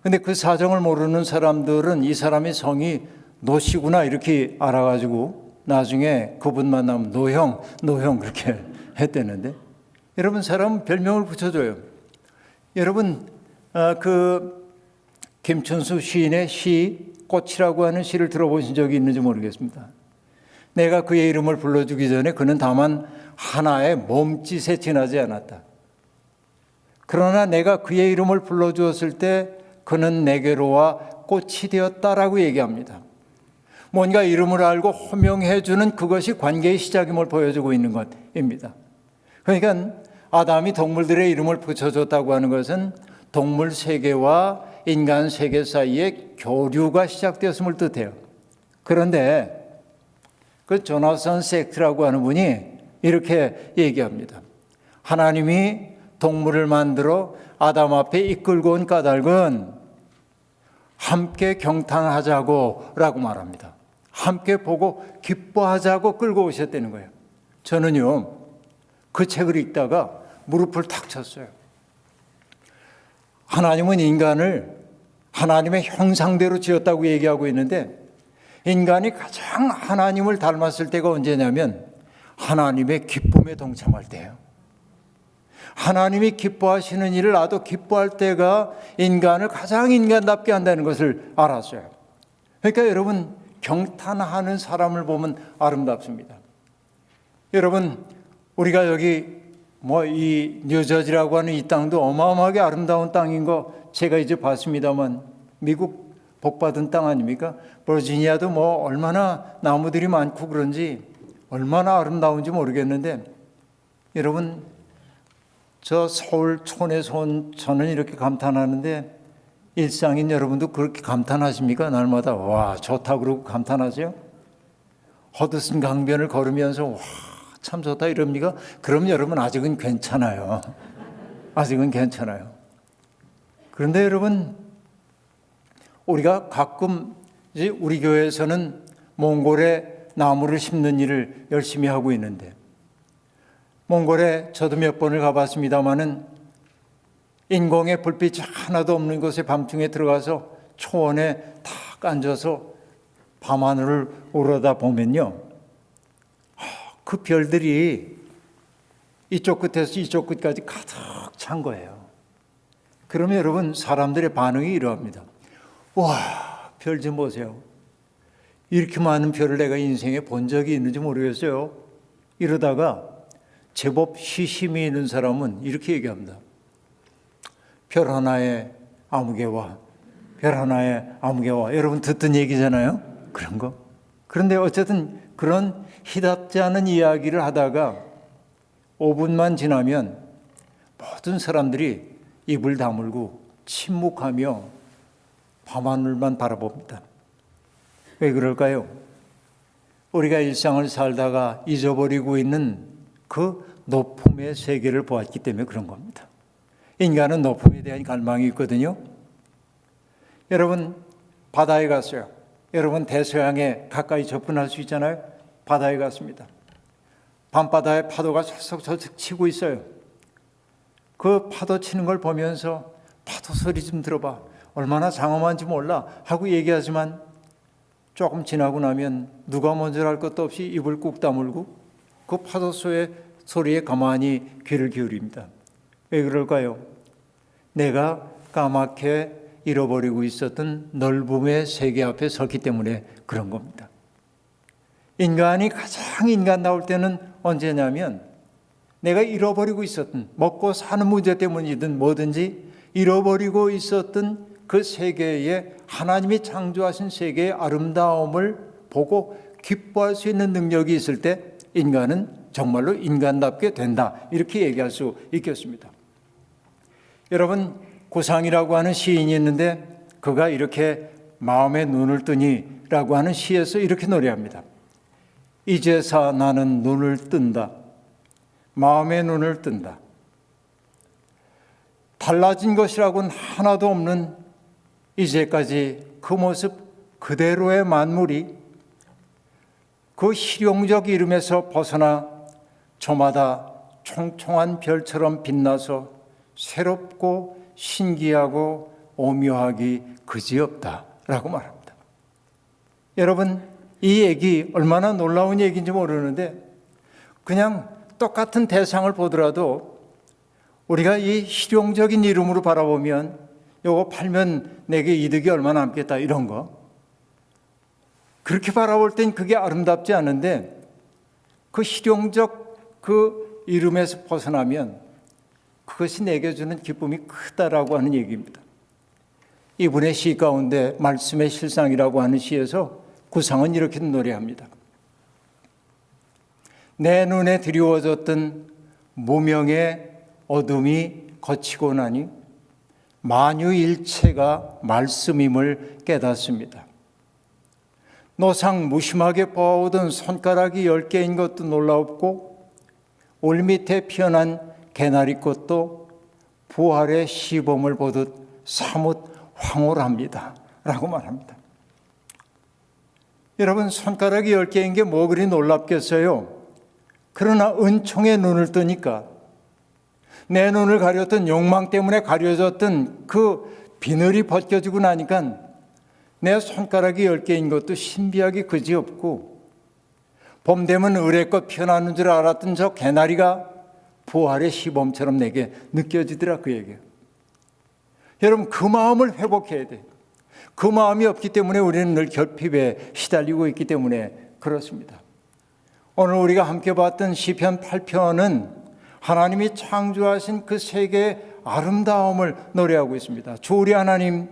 [SPEAKER 2] 근데 그 사정을 모르는 사람들은 이 사람의 성이 노씨구나 이렇게 알아가지고 나중에 그분 만나면 노형 그렇게 했대는데 여러분 사람은 별명을 붙여줘요. 여러분 그 김춘수 시인의 시 꽃이라고 하는 시를 들어보신 적이 있는지 모르겠습니다. 내가 그의 이름을 불러주기 전에 그는 다만 하나의 몸짓에 지나지 않았다. 그러나 내가 그의 이름을 불러주었을 때 그는 내게로 와 꽃이 되었다라고 얘기합니다. 뭔가 이름을 알고 호명해주는 그것이 관계의 시작임을 보여주고 있는 것입니다. 그러니까 아담이 동물들의 이름을 붙여줬다고 하는 것은 동물 세계와 인간 세계 사이에 교류가 시작되었음을 뜻해요. 그런데 그 조나선 섹트라고 하는 분이 이렇게 얘기합니다. 하나님이 동물을 만들어 아담 앞에 이끌고 온 까닭은 함께 경탄하자고 라고 말합니다. 함께 보고 기뻐하자고 끌고 오셨다는 거예요. 저는요 그 책을 읽다가 무릎을 탁 쳤어요. 하나님은 인간을 하나님의 형상대로 지었다고 얘기하고 있는데 인간이 가장 하나님을 닮았을 때가 언제냐면 하나님의 기쁨에 동참할 때예요. 하나님이 기뻐하시는 일을 나도 기뻐할 때가 인간을 가장 인간답게 한다는 것을 알았어요. 그러니까 여러분 경탄하는 사람을 보면 아름답습니다. 여러분 우리가 여기 이 뉴저지라고 하는 이 땅도 어마어마하게 아름다운 땅인 거 제가 이제 봤습니다만 미국 복받은 땅 아닙니까? 버지니아도 얼마나 나무들이 많고 그런지 얼마나 아름다운지 모르겠는데 여러분 저 서울 촌에서 온 저는 이렇게 감탄하는데 일상인 여러분도 그렇게 감탄하십니까? 날마다 와 좋다 그러고 감탄하세요? 허드슨 강변을 걸으면서 와 참 좋다 이럽니까? 그럼 여러분 아직은 괜찮아요. 아직은 괜찮아요. 그런데 여러분 우리가 가끔 이제 우리 교회에서는 몽골에 나무를 심는 일을 열심히 하고 있는데 몽골에 저도 몇 번을 가봤습니다마는 인공의 불빛이 하나도 없는 곳에 밤중에 들어가서 초원에 탁 앉아서 밤하늘을 오르다 보면요 그 별들이 이쪽 끝에서 이쪽 끝까지 가득 찬 거예요. 그러면 여러분 사람들의 반응이 이러합니다. 와, 별 좀 보세요. 이렇게 많은 별을 내가 인생에 본 적이 있는지 모르겠어요. 이러다가 제법 시심이 있는 사람은 이렇게 얘기합니다. 별 하나에 아무개와 별 하나에 아무개와 여러분 듣던 얘기잖아요. 그런 거. 그런데 어쨌든 그런 희답지 않은 이야기를 하다가 5분만 지나면 모든 사람들이 입을 다물고 침묵하며 밤하늘만 바라봅니다. 왜 그럴까요? 우리가 일상을 살다가 잊어버리고 있는 그 높음의 세계를 보았기 때문에 그런 겁니다. 인간은 높음에 대한 갈망이 있거든요. 여러분 바다에 갔어요. 여러분 대서양에 가까이 접근할 수 있잖아요. 바다에 갔습니다. 밤바다에 파도가 철썩철썩 치고 있어요. 그 파도 치는 걸 보면서 파도 소리 좀 들어봐. 얼마나 장엄한지 몰라 하고 얘기하지만 조금 지나고 나면 누가 먼저 할 것도 없이 입을 꾹 다물고 그 파도 소리에 가만히 귀를 기울입니다. 왜 그럴까요? 내가 까맣게 잃어버리고 있었던 넓음의 세계 앞에 섰기 때문에 그런 겁니다. 인간이 가장 인간다울 때는 언제냐면 내가 잃어버리고 있었던 먹고 사는 문제 때문이든 뭐든지 잃어버리고 있었던 그 세계에 하나님이 창조하신 세계의 아름다움을 보고 기뻐할 수 있는 능력이 있을 때 인간은 정말로 인간답게 된다, 이렇게 얘기할 수 있겠습니다. 여러분, 고상이라고 하는 시인이 있는데 그가 이렇게 마음의 눈을 뜨니라고 하는 시에서 이렇게 노래합니다. 이제서 나는 눈을 뜬다. 마음의 눈을 뜬다. 달라진 것이라고는 하나도 없는 이제까지 그 모습 그대로의 만물이 그 실용적 이름에서 벗어나 저마다 총총한 별처럼 빛나서 새롭고 신기하고 오묘하기 그지없다라고 말합니다. 여러분, 이 얘기 얼마나 놀라운 얘기인지 모르는데 그냥 똑같은 대상을 보더라도 우리가 이 실용적인 이름으로 바라보면 요거 팔면 내게 이득이 얼마나 남겠다, 이런 거 그렇게 바라볼 땐 그게 아름답지 않은데 그 실용적 그 이름에서 벗어나면 그것이 내게 주는 기쁨이 크다라고 하는 얘기입니다. 이분의 시 가운데 말씀의 실상이라고 하는 시에서 구상은 이렇게 노래합니다. 내 눈에 드리워졌던 무명의 어둠이 거치고 나니 만유일체가 말씀임을 깨닫습니다. 노상 무심하게 보아오던 손가락이 10개인 것도 놀라웠고 올밑에 피어난 개나리꽃도 부활의 시범을 보듯 사뭇 황홀합니다 라고 말합니다. 여러분, 손가락이 10개인 게 뭐 그리 놀랍겠어요? 그러나 은총의 눈을 뜨니까 내 눈을 가렸던 욕망 때문에 가려졌던 그 비늘이 벗겨지고 나니까 내 손가락이 10개인 것도 신비하기 그지없고 봄 되면 의뢰꽃 피어나는 줄 알았던 저 개나리가 부활의 시범처럼 내게 느껴지더라, 그 얘기예요. 여러분, 그 마음을 회복해야 돼. 그 마음이 없기 때문에 우리는 늘 결핍에 시달리고 있기 때문에 그렇습니다. 오늘 우리가 함께 봤던 시편 8편은 하나님이 창조하신 그 세계의 아름다움을 노래하고 있습니다. 주 우리 하나님,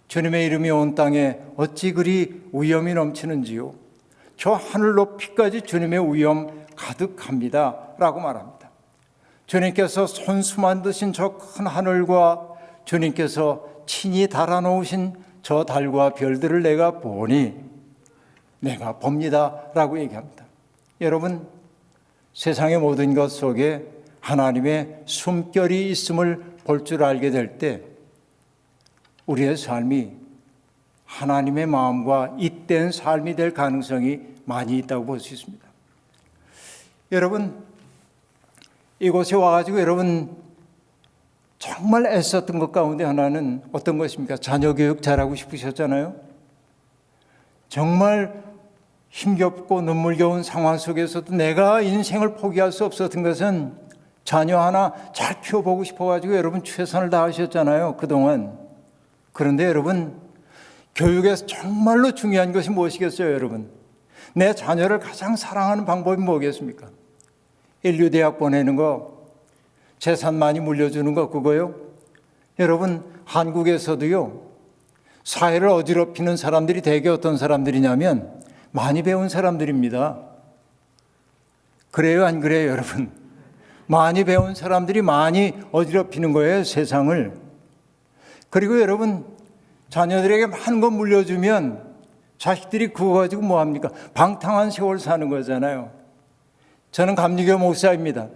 [SPEAKER 2] 주님의 이름이 온 땅에 어찌 그리 위엄이 넘치는지요. 저 하늘 높이까지 주님의 위엄 가득합니다 라고 말합니다. 주님께서 손수 만드신 저 큰 하늘과 주님께서 친히 달아놓으신 저 달과 별들을 내가 보니 내가 봅니다 라고 얘기합니다. 여러분, 세상의 모든 것 속에 하나님의 숨결이 있음을 볼 줄 알게 될 때 우리의 삶이 하나님의 마음과 잇된 삶이 될 가능성이 많이 있다고 볼 수 있습니다. 여러분, 이곳에 와가지고 여러분 정말 애썼던 것 가운데 하나는 어떤 것입니까? 자녀 교육 잘하고 싶으셨잖아요. 정말 힘겹고 눈물겨운 상황 속에서도 내가 인생을 포기할 수 없었던 것은 자녀 하나 잘 키워보고 싶어가지고 여러분 최선을 다하셨잖아요, 그동안. 그런데 여러분, 교육에서 정말로 중요한 것이 무엇이겠어요, 여러분? 내 자녀를 가장 사랑하는 방법이 뭐겠습니까? 인류대학 보내는 거, 재산 많이 물려주는 거, 그거요? 여러분, 한국에서도요, 사회를 어지럽히는 사람들이 대개 어떤 사람들이냐면 많이 배운 사람들입니다. 그래요, 안 그래요, 여러분? 많이 배운 사람들이 많이 어지럽히는 거예요, 세상을. 그리고 여러분, 자녀들에게 많은 것 물려주면 자식들이 그거 가지고 뭐 합니까? 방탕한 세월 사는 거잖아요. 저는 감리교 목사입니다.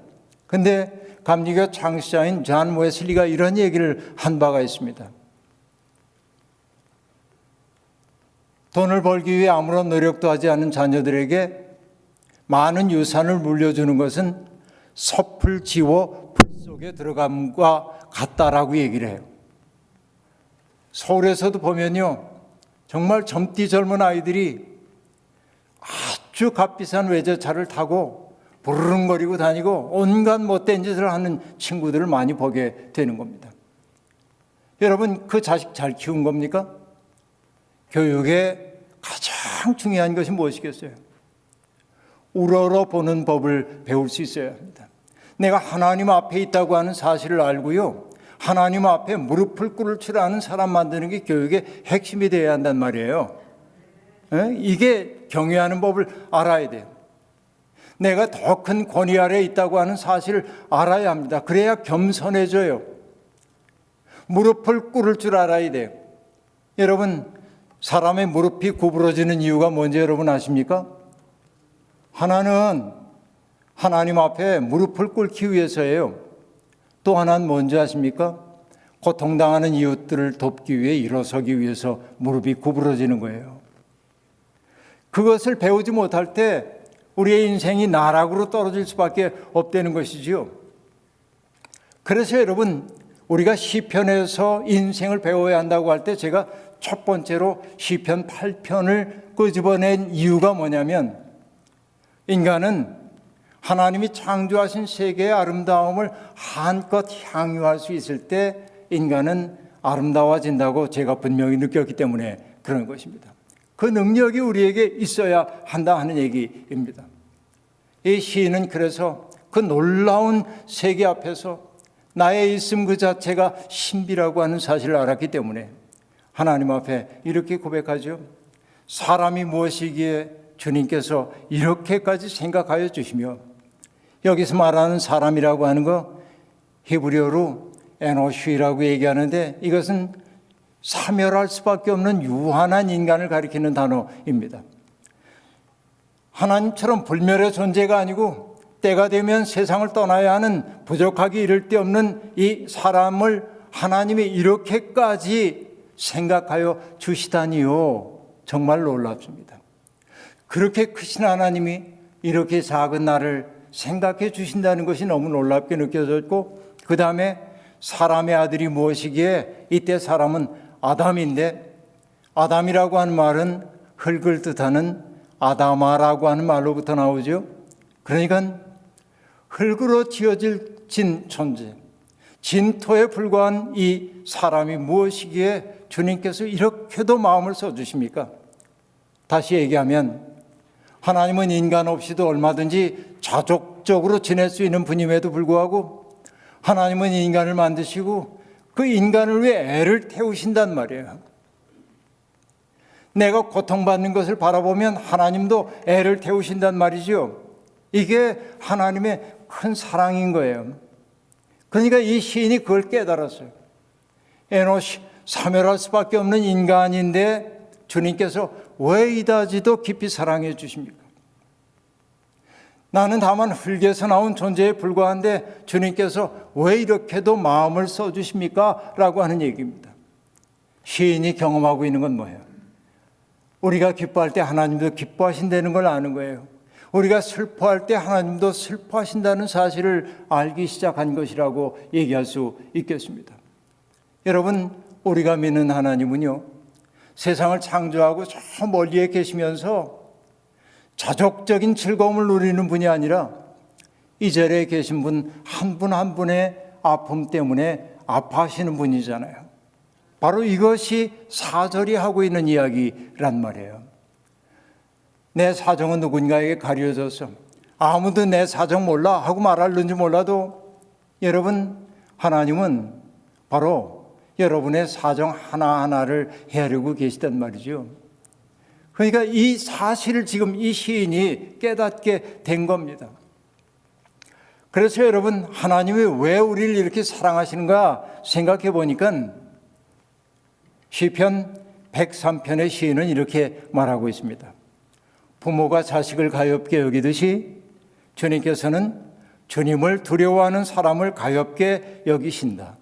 [SPEAKER 2] 근데 감리교 창시자인 존 웨슬리가 이런 얘기를 한 바가 있습니다. 돈을 벌기 위해 아무런 노력도 하지 않은 자녀들에게 많은 유산을 물려주는 것은 섣을 지워 불 속에 들어감과 같다라고 얘기를 해요. 서울에서도 보면요, 정말 젊디 젊은 아이들이 아주 값비싼 외제차를 타고 부르릉거리고 다니고 온갖 못된 짓을 하는 친구들을 많이 보게 되는 겁니다. 여러분, 그 자식 잘 키운 겁니까? 교육의 가장 중요한 것이 무엇이겠어요? 우러러 보는 법을 배울 수 있어야 합니다. 내가 하나님 앞에 있다고 하는 사실을 알고요, 하나님 앞에 무릎을 꿇을 줄 아는 사람 만드는 게 교육의 핵심이 되어야 한단 말이에요. 이게 경외하는 법을 알아야 돼요. 내가 더 큰 권위 아래에 있다고 하는 사실을 알아야 합니다. 그래야 겸손해져요. 무릎을 꿇을 줄 알아야 돼요. 여러분, 사람의 무릎이 구부러지는 이유가 뭔지 여러분 아십니까? 하나는 하나님 앞에 무릎을 꿇기 위해서예요. 또 하나는 뭔지 아십니까? 고통당하는 이웃들을 돕기 위해 일어서기 위해서 무릎이 구부러지는 거예요. 그것을 배우지 못할 때 우리의 인생이 나락으로 떨어질 수밖에 없다는 것이지요. 그래서 여러분, 우리가 시편에서 인생을 배워야 한다고 할 때 제가 첫 번째로 시편 8편을 끄집어낸 이유가 뭐냐면, 인간은 하나님이 창조하신 세계의 아름다움을 한껏 향유할 수 있을 때 인간은 아름다워진다고 제가 분명히 느꼈기 때문에 그런 것입니다. 그 능력이 우리에게 있어야 한다 하는 얘기입니다. 이 시인은 그래서 그 놀라운 세계 앞에서 나의 있음 그 자체가 신비라고 하는 사실을 알았기 때문에 하나님 앞에 이렇게 고백하죠. 사람이 무엇이기에 주님께서 이렇게까지 생각하여 주시며, 여기서 말하는 사람이라고 하는 거 히브리어로 에노쉬라고 얘기하는데, 이것은 사멸할 수밖에 없는 유한한 인간을 가리키는 단어입니다. 하나님처럼 불멸의 존재가 아니고 때가 되면 세상을 떠나야 하는 부족하기 이를 데 없는 이 사람을 하나님이 이렇게까지 생각하여 주시다니요. 정말 놀랍습니다. 그렇게 크신 하나님이 이렇게 작은 나를 생각해 주신다는 것이 너무 놀랍게 느껴졌고, 그 다음에 사람의 아들이 무엇이기에, 이때 사람은 아담인데, 아담이라고 하는 말은 흙을 뜻하는 아다마라고 하는 말로부터 나오죠. 그러니까 흙으로 지어진 존재, 진토에 불과한 이 사람이 무엇이기에 주님께서 이렇게도 마음을 써주십니까? 다시 얘기하면 하나님은 인간 없이도 얼마든지 자족적으로 지낼 수 있는 분임에도 불구하고 하나님은 인간을 만드시고 그 인간을 위해 애를 태우신단 말이에요. 내가 고통받는 것을 바라보면 하나님도 애를 태우신단 말이죠. 이게 하나님의 큰 사랑인 거예요. 그러니까 이 시인이 그걸 깨달았어요. 에노시, 사멸할 수밖에 없는 인간인데 주님께서 왜 이다지도 깊이 사랑해 주십니까? 나는 다만 흙에서 나온 존재에 불과한데 주님께서 왜 이렇게도 마음을 써주십니까? 라고 하는 얘기입니다. 시인이 경험하고 있는 건 뭐예요? 우리가 기뻐할 때 하나님도 기뻐하신다는 걸 아는 거예요. 우리가 슬퍼할 때 하나님도 슬퍼하신다는 사실을 알기 시작한 것이라고 얘기할 수 있겠습니다. 여러분, 우리가 믿는 하나님은요, 세상을 창조하고 저 멀리에 계시면서 자족적인 즐거움을 누리는 분이 아니라 이 자리에 계신 분 한 분 한 분의 아픔 때문에 아파하시는 분이잖아요. 바로 이것이 사절이 하고 있는 이야기란 말이에요. 내 사정은 누군가에게 가려져서 아무도 내 사정 몰라 하고 말하는지 몰라도 여러분, 하나님은 바로 여러분의 사정 하나하나를 헤아리고 계시단 말이죠. 그러니까 이 사실을 지금 이 시인이 깨닫게 된 겁니다. 그래서 여러분, 하나님이 왜 우리를 이렇게 사랑하시는가 생각해 보니까 시편 103편의 시인은 이렇게 말하고 있습니다. 부모가 자식을 가엾게 여기듯이 주님께서는 주님을 두려워하는 사람을 가엾게 여기신다.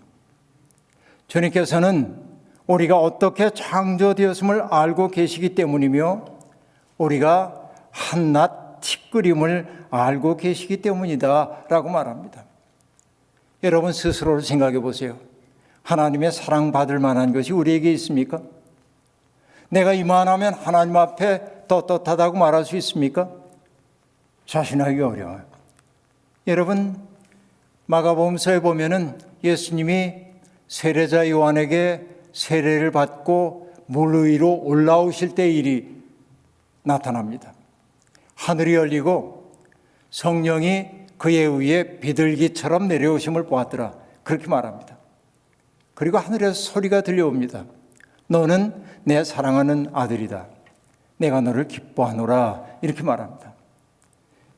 [SPEAKER 2] 주님께서는 우리가 어떻게 창조되었음을 알고 계시기 때문이며 우리가 한낱 티끌임을 알고 계시기 때문이다 라고 말합니다. 여러분 스스로를 생각해 보세요. 하나님의 사랑받을 만한 것이 우리에게 있습니까? 내가 이만하면 하나님 앞에 떳떳하다고 말할 수 있습니까? 자신하기 어려워요. 여러분, 마가복음서에 보면은 예수님이 세례자 요한에게 세례를 받고 물 위로 올라오실 때 일이 나타납니다. 하늘이 열리고 성령이 그의 위에 비둘기처럼 내려오심을 보았더라. 그렇게 말합니다. 그리고 하늘에서 소리가 들려옵니다. 너는 내 사랑하는 아들이다. 내가 너를 기뻐하노라. 이렇게 말합니다.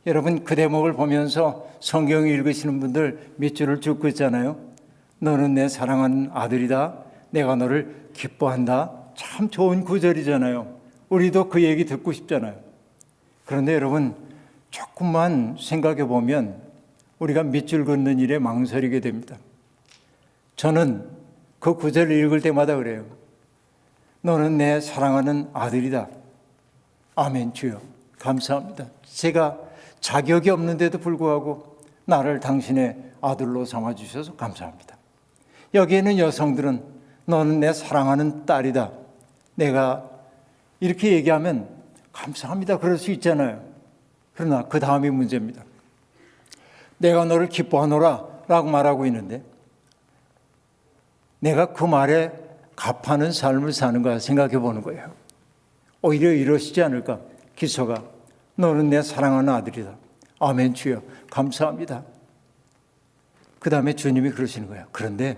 [SPEAKER 2] 여러분, 그 대목을 보면서 성경 읽으시는 분들 밑줄을 쭉 긋잖아요. 너는 내 사랑하는 아들이다. 내가 너를 기뻐한다. 참 좋은 구절이잖아요. 우리도 그 얘기 듣고 싶잖아요. 그런데 여러분, 조금만 생각해 보면 우리가 밑줄 긋는 일에 망설이게 됩니다. 저는 그 구절을 읽을 때마다 그래요. 너는 내 사랑하는 아들이다. 아멘. 주여 감사합니다. 제가 자격이 없는데도 불구하고 나를 당신의 아들로 삼아주셔서 감사합니다. 여기에는 여성들은 너는 내 사랑하는 딸이다. 내가 이렇게 얘기하면 감사합니다. 그럴 수 있잖아요. 그러나 그 다음이 문제입니다. 내가 너를 기뻐하노라 라고 말하고 있는데 내가 그 말에 값하는 삶을 사는가 생각해 보는 거예요. 오히려 이러시지 않을까? 기서가 너는 내 사랑하는 아들이다. 아멘. 주여 감사합니다. 그 다음에 주님이 그러시는 거예요. 그런데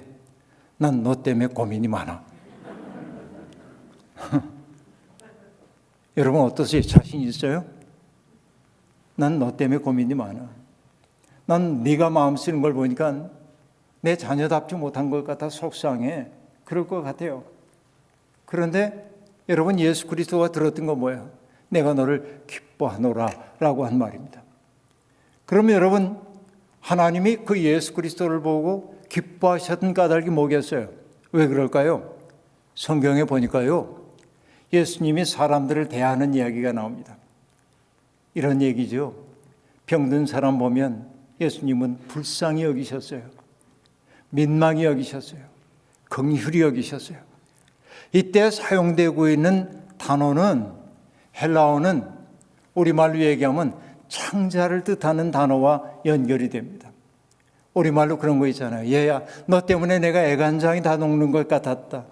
[SPEAKER 2] 난 너 때문에 고민이 많아. 여러분 어떠세요? 자신 있어요? 난 너 때문에 고민이 많아. 난 네가 마음 쓰는 걸 보니까 내 자녀답지 못한 것 같아 속상해. 그럴 것 같아요. 그런데 여러분 예수 그리스도가 들었던 건 뭐예요? 내가 너를 기뻐하노라 라고 한 말입니다. 그러면 여러분 하나님이 그 예수 그리스도를 보고 기뻐하셨던 까닭이 뭐겠어요? 왜 그럴까요? 성경에 보니까요. 예수님이 사람들을 대하는 이야기가 나옵니다. 이런 얘기죠. 병든 사람 보면 예수님은 불쌍히 여기셨어요. 민망히 여기셨어요. 긍휼히 여기셨어요. 이때 사용되고 있는 단어는 헬라어는 우리말로 얘기하면 창자를 뜻하는 단어와 연결이 됩니다. 우리말로 그런 거 있잖아요. 얘야, 너 때문에 내가 애간장이 다 녹는 것 같았다.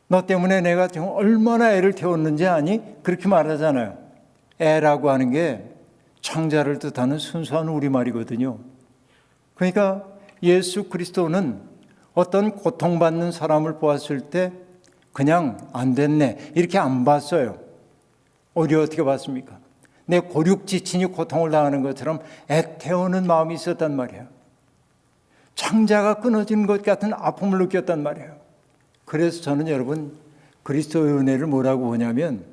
[SPEAKER 2] 너 때문에 내가 지금 얼마나 애를 태웠는지 아니? 그렇게 말하잖아요. 애라고 하는 게 창자를 뜻하는 순수한 우리말이거든요. 그러니까 예수 그리스도는 어떤 고통받는 사람을 보았을 때 그냥 안 됐네 이렇게 안 봤어요. 오히려 어떻게 봤습니까? 내 고륙지친이 고통을 당하는 것처럼 애태우는 마음이 있었단 말이에요. 창자가 끊어진 것 같은 아픔을 느꼈단 말이에요. 그래서 저는 여러분 그리스도의 은혜를 뭐라고 보냐면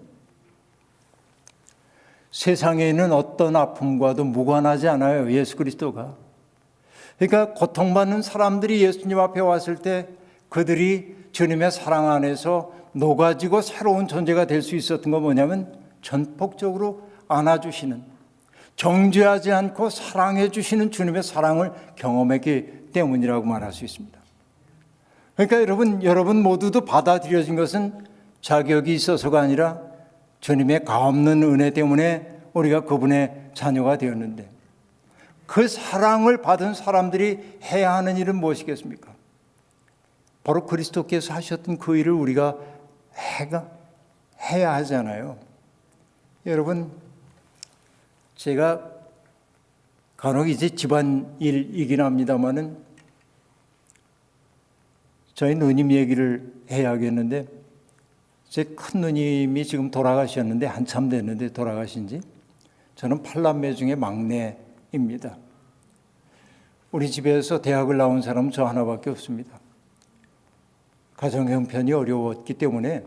[SPEAKER 2] 세상에 있는 어떤 아픔과도 무관하지 않아요. 예수 그리스도가. 그러니까 고통받는 사람들이 예수님 앞에 왔을 때 그들이 주님의 사랑 안에서 녹아지고 새로운 존재가 될 수 있었던 건 뭐냐면 전폭적으로 안아주시는, 정죄하지 않고 사랑해 주시는 주님의 사랑을 경험했기 때문이라고 말할 수 있습니다. 그러니까 여러분 모두도 받아들여진 것은 자격이 있어서가 아니라 주님의 가없는 은혜 때문에 우리가 그분의 자녀가 되었는데 그 사랑을 받은 사람들이 해야 하는 일은 무엇이겠습니까? 바로 그리스도께서 하셨던 그 일을 우리가 해야 하잖아요. 여러분, 제가 간혹 이제 집안일이긴 합니다만은 저희 누님 얘기를 해야겠는데 제 큰 누님이 지금 돌아가셨는데 한참 됐는데 돌아가신 지 저는 8남매 중에 막내입니다. 우리 집에서 대학을 나온 사람은 저 하나밖에 없습니다. 가정 형편이 어려웠기 때문에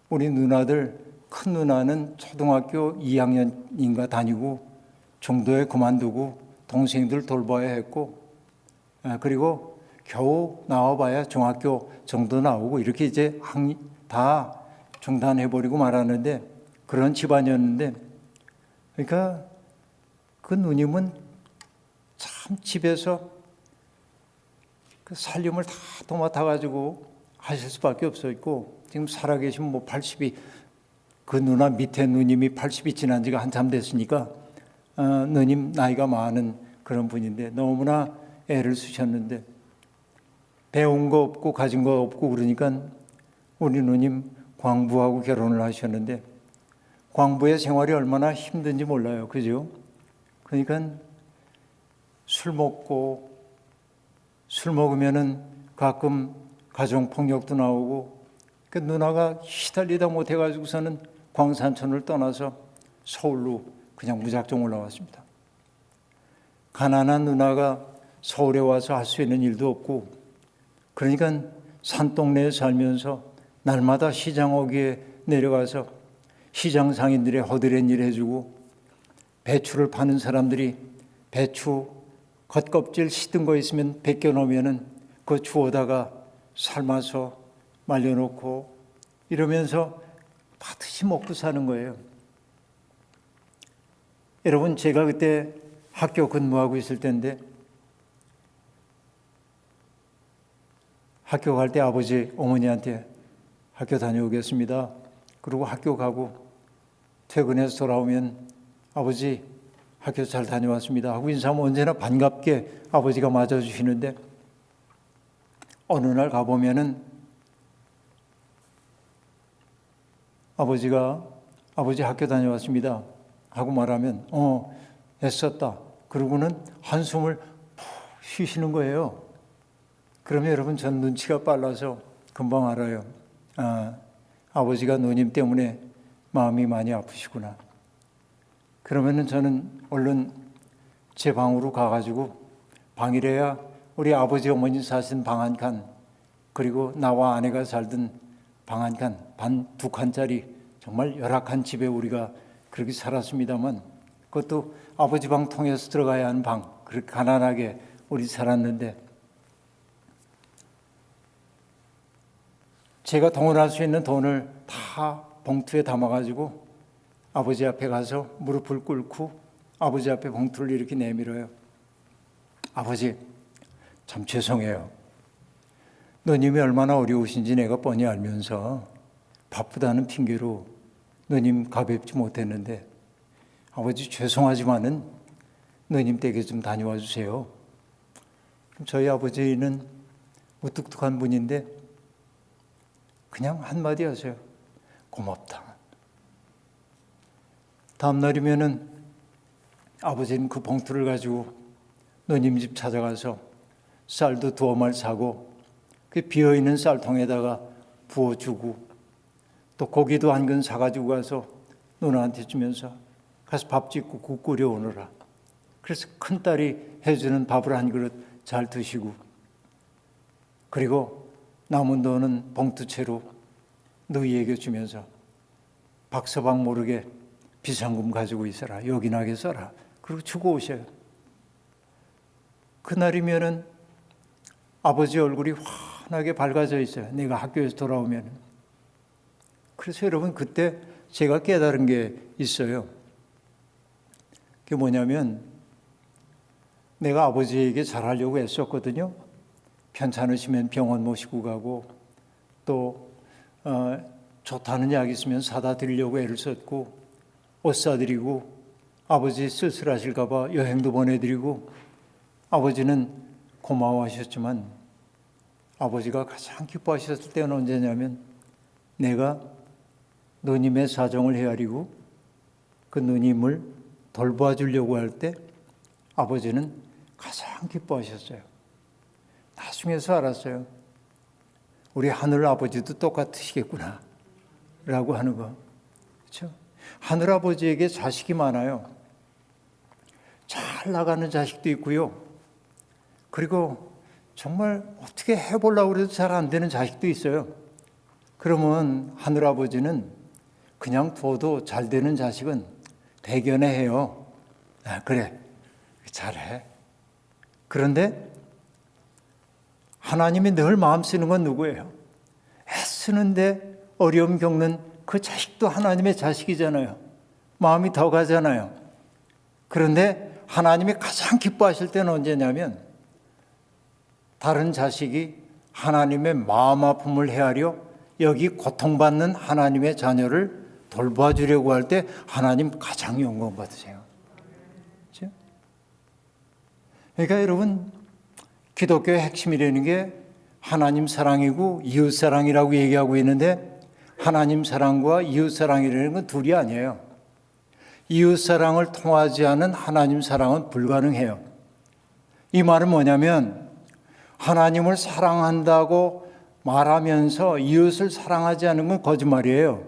[SPEAKER 2] 우리 누나들, 큰 누나는 초등학교 2학년인가 다니고 중도에 그만두고 동생들 돌봐야 했고 그리고 겨우 나와봐야 중학교 정도 나오고 이렇게 이제 다 중단해버리고 말았는데 그런 집안이었는데 그러니까 그 누님은 참 집에서 그 살림을 다 도맡아가지고 하실 수밖에 없었고 지금 살아계신 뭐 80이 그 누나 밑에 누님이 80이 지난 지가 한참 됐으니까 누님 나이가 많은 그런 분인데 너무나 애를 쓰셨는데 배운 거 없고 가진 거 없고 그러니까 우리 누님 광부하고 결혼을 하셨는데 광부의 생활이 얼마나 힘든지 몰라요. 그죠? 그러니까 술 먹으면은 가끔 가정폭력도 나오고 그 누나가 시달리다 못해가지고서는 광산천을 떠나서 서울로 그냥 무작정 올라왔습니다. 가난한 누나가 서울에 와서 할 수 있는 일도 없고 그러니까 산동네에 살면서 날마다 시장 어귀에 내려가서 시장 상인들의 허드렛 일 해주고 배추를 파는 사람들이 배추 겉껍질 시든 거 있으면 벗겨놓으면은 그거 주워다가 삶아서 말려놓고 이러면서 반드시 먹고 사는 거예요. 여러분 제가 그때 학교 근무하고 있을 때인데 학교 갈 때 아버지 어머니한테 학교 다녀오겠습니다. 그리고 학교 가고 퇴근해서 돌아오면 아버지 학교 잘 다녀왔습니다 하고 인사하면 언제나 반갑게 아버지가 맞아주시는데 어느 날 가보면은 아버지 학교 다녀왔습니다 하고 말하면 애썼다 그러고는 한숨을 푹 쉬시는 거예요. 그러면 여러분 전 눈치가 빨라서 금방 알아요. 아버지가 누님 때문에 마음이 많이 아프시구나. 그러면은 저는 얼른 제 방으로 가가지고 방이래야 우리 아버지 어머니 사신 방 한 칸 그리고 나와 아내가 살던 방 한 칸, 반 두 칸짜리 정말 열악한 집에 우리가 그렇게 살았습니다만 그것도 아버지 방 통해서 들어가야 하는 방 그렇게 가난하게 우리 살았는데 제가 동원할 수 있는 돈을 다 봉투에 담아가지고 아버지 앞에 가서 무릎을 꿇고 아버지 앞에 봉투를 이렇게 내밀어요. 아버지 참 죄송해요. 누님이 얼마나 어려우신지 내가 뻔히 알면서 바쁘다는 핑계로 누님 가뵙지 못했는데 아버지 죄송하지만은 누님 댁에 좀 다녀와 주세요. 저희 아버지는 무뚝뚝한 분인데 그냥 한마디 하세요. 고맙다. 다음 날이면은 아버지는 그 봉투를 가지고 누님 집 찾아가서 쌀도 두어 말 사고 그 비어있는 쌀통에다가 부어주고 또 고기도 한 근 사가지고 가서 누나한테 주면서 가서 밥 짓고 국 끓여 오너라. 그래서 큰딸이 해주는 밥을 한 그릇 잘 드시고 그리고 남은 돈은 봉투채로 너희에게 주면서 박서방 모르게 비상금 가지고 있어라. 요긴하게 써라. 그리고 주고 오셔요. 그날이면은 아버지 얼굴이 환하게 밝아져 있어요. 내가 학교에서 돌아오면. 그래서 여러분 그때 제가 깨달은 게 있어요. 그게 뭐냐면 내가 아버지에게 잘하려고 애썼거든요. 편찮으시면 병원 모시고 가고 또 좋다는 약 있으면 사다 드리려고 애를 썼고 옷 사드리고 아버지 쓸쓸하실까 봐 여행도 보내드리고 아버지는 고마워하셨지만 아버지가 가장 기뻐하셨을 때는 언제냐면 내가 누님의 사정을 헤아리고 그 누님을 돌봐주려고 할 때 아버지는 가장 기뻐하셨어요. 나중에서 알았어요. 우리 하늘 아버지도 똑같으시겠구나 라고 하는 거. 그렇죠? 하늘 아버지에게 자식이 많아요. 잘 나가는 자식도 있고요. 그리고 정말 어떻게 해보려고 해도 잘 안 되는 자식도 있어요. 그러면 하늘 아버지는 그냥 둬도 잘 되는 자식은 대견해해요. 그래, 잘해. 그런데 하나님이 늘 마음 쓰는 건 누구예요? 애쓰는데 어려움 겪는 그 자식도 하나님의 자식이잖아요. 마음이 더 가잖아요. 그런데 하나님이 가장 기뻐하실 때는 언제냐면 다른 자식이 하나님의 마음 아픔을 헤아려 여기 고통받는 하나님의 자녀를 돌봐주려고 할 때 하나님 가장 영광 받으세요. 그렇죠? 그러니까 여러분, 기독교의 핵심이라는 게 하나님 사랑이고 이웃 사랑이라고 얘기하고 있는데, 하나님 사랑과 이웃 사랑이라는 건 둘이 아니에요. 이웃 사랑을 통하지 않은 하나님 사랑은 불가능해요. 이 말은 뭐냐면, 하나님을 사랑한다고 말하면서 이웃을 사랑하지 않는 건 거짓말이에요.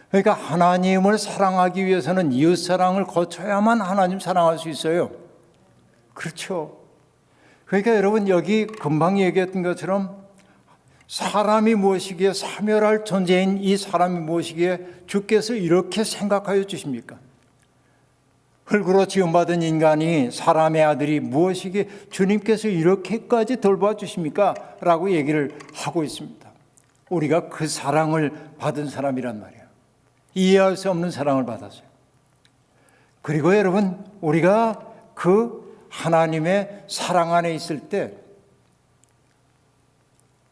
[SPEAKER 2] 그러니까 하나님을 사랑하기 위해서는 이웃 사랑을 거쳐야만 하나님 사랑할 수 있어요. 그렇죠. 그러니까 여러분, 여기 금방 얘기했던 것처럼 사람이 무엇이기에, 사멸할 존재인 이 사람이 무엇이기에 주께서 이렇게 생각하여 주십니까? 흙으로 지음받은 인간이, 사람의 아들이 무엇이기에 주님께서 이렇게까지 돌봐 주십니까? 라고 얘기를 하고 있습니다. 우리가 그 사랑을 받은 사람이란 말이에요. 이해할 수 없는 사랑을 받았어요. 그리고 여러분, 우리가 그 하나님의 사랑 안에 있을 때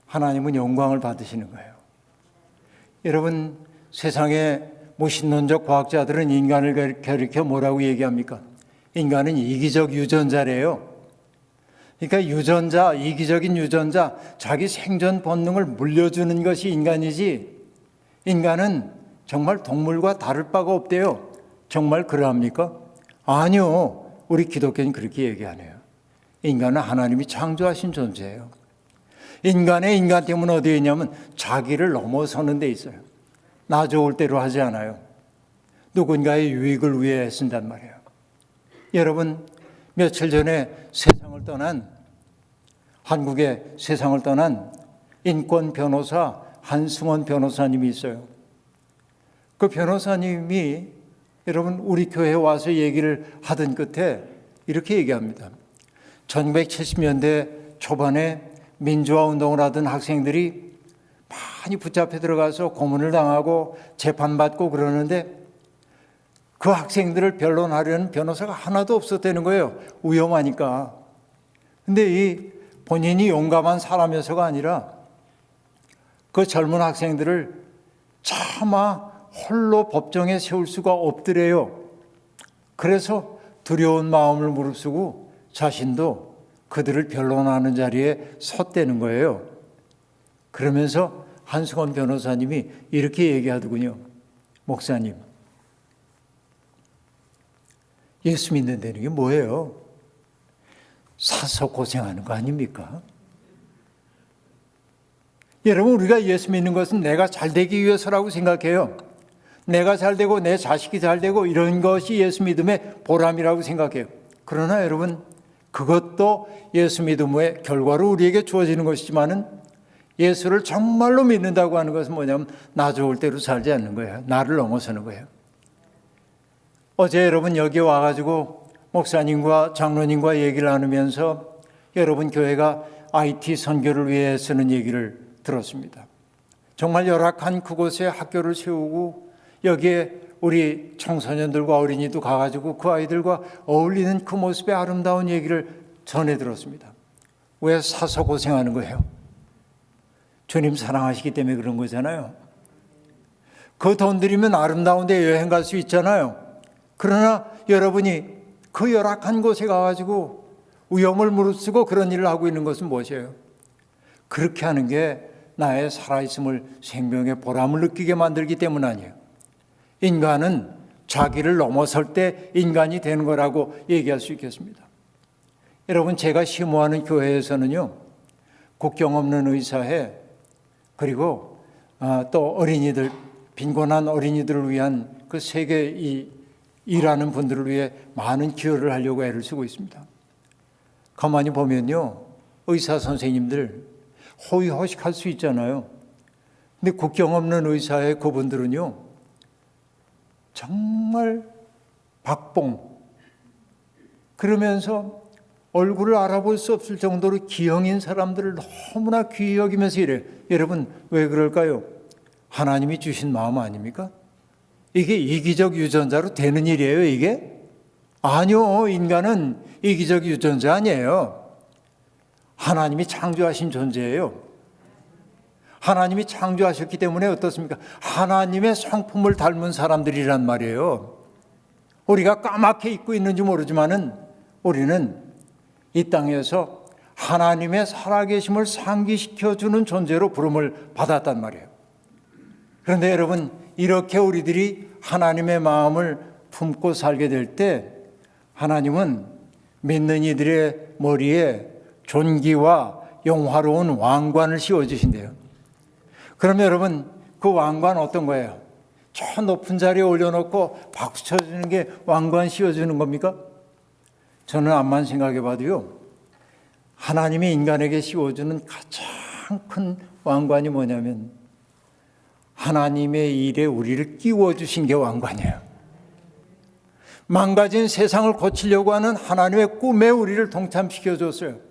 [SPEAKER 2] 하나님은 영광을 받으시는 거예요. 여러분, 세상에 무신론적 과학자들은 인간을 가리켜 뭐라고 얘기합니까? 인간은 이기적 유전자래요. 그러니까 유전자, 이기적인 유전자, 자기 생존 본능을 물려주는 것이 인간이지, 인간은 정말 동물과 다를 바가 없대요. 정말 그러합니까? 아니요. 우리 기독교는 그렇게 얘기 안 해요. 인간은 하나님이 창조하신 존재예요. 인간의 인간됨은 어디에 있냐면 자기를 넘어서는 데 있어요. 나 좋을 대로 하지 않아요. 누군가의 유익을 위해 쓴단 말이에요. 여러분, 며칠 전에 세상을 떠난, 한국의 세상을 떠난 인권 변호사 한승원 변호사님이 있어요. 그 변호사님이 여러분, 우리 교회에 와서 얘기를 하던 끝에 이렇게 얘기합니다. 1970년대 초반에 민주화 운동을 하던 학생들이 많이 붙잡혀 들어가서 고문을 당하고 재판받고 그러는데, 그 학생들을 변론하려는 변호사가 하나도 없었다는 거예요. 위험하니까. 근데 이 본인이 용감한 사람이어서가 아니라 그 젊은 학생들을 차마 홀로 법정에 세울 수가 없더래요. 그래서 두려운 마음을 무릅쓰고 자신도 그들을 변론하는 자리에 섰다는 거예요. 그러면서 한승원 변호사님이 이렇게 얘기하더군요. 목사님, 예수 믿는다는 게 뭐예요? 사서 고생하는 거 아닙니까? 여러분, 우리가 예수 믿는 것은 내가 잘 되기 위해서라고 생각해요. 내가 잘 되고 내 자식이 잘 되고 이런 것이 예수 믿음의 보람이라고 생각해요. 그러나 여러분, 그것도 예수 믿음의 결과로 우리에게 주어지는 것이지만은, 예수를 정말로 믿는다고 하는 것은 뭐냐면 나 좋을 대로 살지 않는 거예요. 나를 넘어서는 거예요. 어제 여러분 여기 와가지고 목사님과 장로님과 얘기를 나누면서 여러분 교회가 IT 선교를 위해 쓰는 얘기를 들었습니다. 정말 열악한 그곳에 학교를 세우고 여기에 우리 청소년들과 어린이도 가가지고 그 아이들과 어울리는 그 모습의 아름다운 얘기를 전해 들었습니다. 왜 사서 고생하는 거예요? 주님 사랑하시기 때문에 그런 거잖아요. 그 돈 들이면 아름다운 데 여행 갈 수 있잖아요. 그러나 여러분이 그 열악한 곳에 가가지고 위험을 무릅쓰고 그런 일을 하고 있는 것은 무엇이에요? 그렇게 하는 게 나의 살아있음을, 생명의 보람을 느끼게 만들기 때문 아니에요. 인간은 자기를 넘어설 때 인간이 되는 거라고 얘기할 수 있겠습니다. 여러분, 제가 심호하는 교회에서는요, 국경 없는 의사회, 그리고 또 어린이들, 빈곤한 어린이들을 위한 그 세계 이 일하는 분들을 위해 많은 기여를 하려고 애를 쓰고 있습니다. 가만히 보면요, 의사 선생님들 호의호식할 수 있잖아요. 근데 국경 없는 의사의 그분들은요, 정말 박봉, 그러면서 얼굴을 알아볼 수 없을 정도로 기형인 사람들을 너무나 귀히 여기면서 이래요. 여러분, 왜 그럴까요? 하나님이 주신 마음 아닙니까? 이게 이기적 유전자로 되는 일이에요, 이게? 아니요, 인간은 이기적 유전자 아니에요. 하나님이 창조하신 존재예요. 하나님이 창조하셨기 때문에 어떻습니까? 하나님의 성품을 닮은 사람들이란 말이에요. 우리가 까맣게 잊고 있는지 모르지만은 우리는 이 땅에서 하나님의 살아계심을 상기시켜주는 존재로 부름을 받았단 말이에요. 그런데 여러분, 이렇게 우리들이 하나님의 마음을 품고 살게 될 때 하나님은 믿는 이들의 머리에 존귀와 영화로운 왕관을 씌워주신대요. 그러면 여러분, 그 왕관 어떤 거예요? 저 높은 자리에 올려놓고 박수 쳐주는 게 왕관 씌워주는 겁니까? 저는 암만 생각해 봐도요, 하나님이 인간에게 씌워주는 가장 큰 왕관이 뭐냐면 하나님의 일에 우리를 끼워주신 게 왕관이에요. 망가진 세상을 고치려고 하는 하나님의 꿈에 우리를 동참시켜줬어요.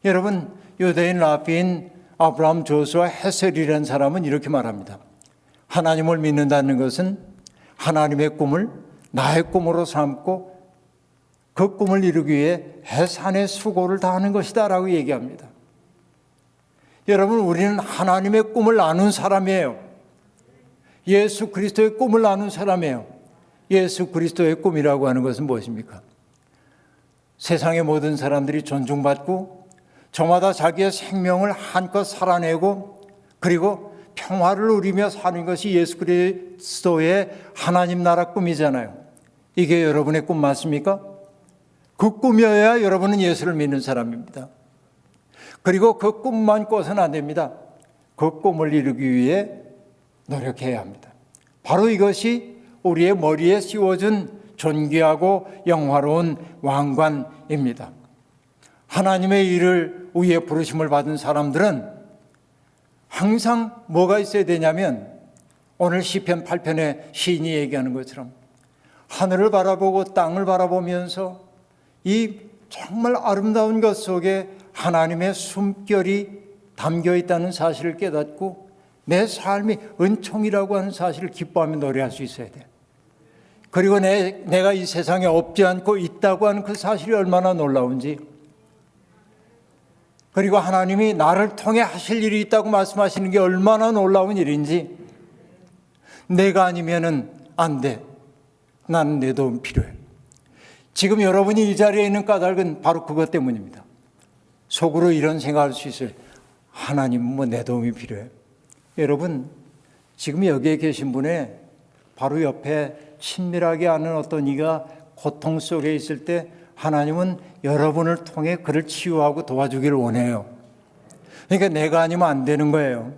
[SPEAKER 2] 여러분, 유대인 라비인 아브라함 조수아 헤셀이라는 사람은 이렇게 말합니다. 하나님을 믿는다는 것은 하나님의 꿈을 나의 꿈으로 삼고 그 꿈을 이루기 위해 해산의 수고를 다하는 것이다 라고 얘기합니다. 여러분, 우리는 하나님의 꿈을 나눈 사람이에요. 예수 그리스도의 꿈을 나눈 사람이에요. 예수 그리스도의 꿈이라고 하는 것은 무엇입니까? 세상의 모든 사람들이 존중받고 저마다 자기의 생명을 한껏 살아내고 그리고 평화를 누리며 사는 것이 예수 그리스도의 하나님 나라 꿈이잖아요. 이게 여러분의 꿈 맞습니까? 그 꿈이어야 여러분은 예수를 믿는 사람입니다. 그리고 그 꿈만 꿔서는 안 됩니다. 그 꿈을 이루기 위해 노력해야 합니다. 바로 이것이 우리의 머리에 씌워준 존귀하고 영화로운 왕관입니다. 하나님의 일을 위해 부르심을 받은 사람들은 항상 뭐가 있어야 되냐면 오늘 시편 8편의 시인이 얘기하는 것처럼 하늘을 바라보고 땅을 바라보면서 이 정말 아름다운 것 속에 하나님의 숨결이 담겨 있다는 사실을 깨닫고 내 삶이 은총이라고 하는 사실을 기뻐하며 노래할 수 있어야 돼. 그리고 내가 이 세상에 없지 않고 있다고 하는 그 사실이 얼마나 놀라운지, 그리고 하나님이 나를 통해 하실 일이 있다고 말씀하시는 게 얼마나 놀라운 일인지, 내가 아니면은 안 돼. 나는 내 도움 필요해. 지금 여러분이 이 자리에 있는 까닭은 바로 그것 때문입니다. 속으로 이런 생각할 수 있어요. 하나님, 내 도움이 필요해. 여러분, 지금 여기에 계신 분의 바로 옆에 친밀하게 아는 어떤 이가 고통 속에 있을 때 하나님은 여러분을 통해 그를 치유하고 도와주기를 원해요. 그러니까 내가 아니면 안 되는 거예요.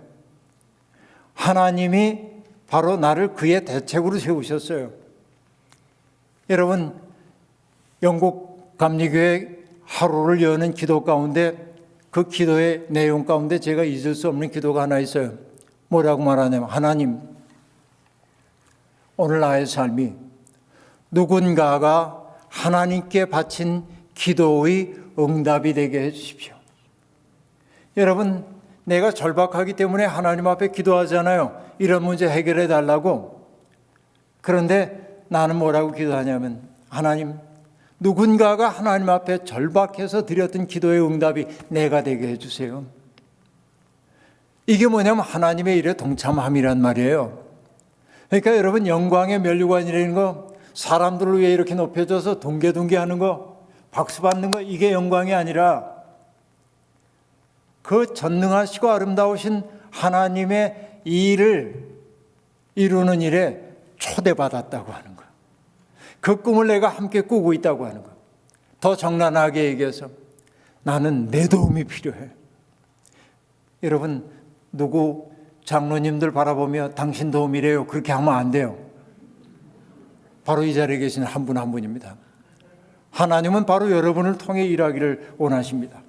[SPEAKER 2] 하나님이 바로 나를 그의 대책으로 세우셨어요. 여러분, 영국 감리교회 하루를 여는 기도 가운데 그 기도의 내용 가운데 제가 잊을 수 없는 기도가 하나 있어요. 뭐라고 말하냐면, 하나님, 오늘 나의 삶이 누군가가 하나님께 바친 기도의 응답이 되게 해주십시오. 여러분, 내가 절박하기 때문에 하나님 앞에 기도하잖아요. 이런 문제 해결해 달라고. 그런데 나는 뭐라고 기도하냐면, 하나님, 누군가가 하나님 앞에 절박해서 드렸던 기도의 응답이 내가 되게 해주세요. 이게 뭐냐면 하나님의 일에 동참함이란 말이에요. 그러니까 여러분, 영광의 면류관이라는 거, 사람들을 위해 이렇게 높여줘서 둥개둥개 하는 거, 박수 받는 거, 이게 영광이 아니라 그 전능하시고 아름다우신 하나님의 일을 이루는 일에 초대받았다고 하는 거예요. 그 꿈을 내가 함께 꾸고 있다고 하는 거예요. 더 정난하게 얘기해서 나는 내 도움이 필요해. 여러분, 누구 장로님들 바라보며 당신 도움이래요, 그렇게 하면 안 돼요. 바로 이 자리에 계신 한 분 한 분입니다. 하나님은 바로 여러분을 통해 일하기를 원하십니다.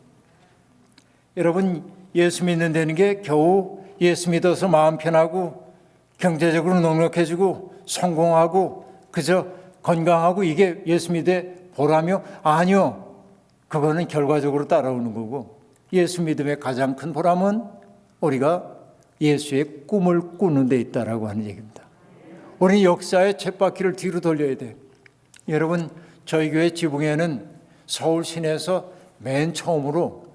[SPEAKER 2] 여러분, 예수 믿는 데는 게 겨우 예수 믿어서 마음 편하고 경제적으로 넉넉해지고 성공하고 그저 건강하고 이게 예수 믿의 보람이요? 아니요. 그거는 결과적으로 따라오는 거고, 예수 믿음의 가장 큰 보람은 우리가 예수의 꿈을 꾸는 데 있다라고 하는 얘기입니다. 우리 역사의 쳇바퀴를 뒤로 돌려야 돼요. 여러분, 저희 교회 지붕에는 서울 시내에서 맨 처음으로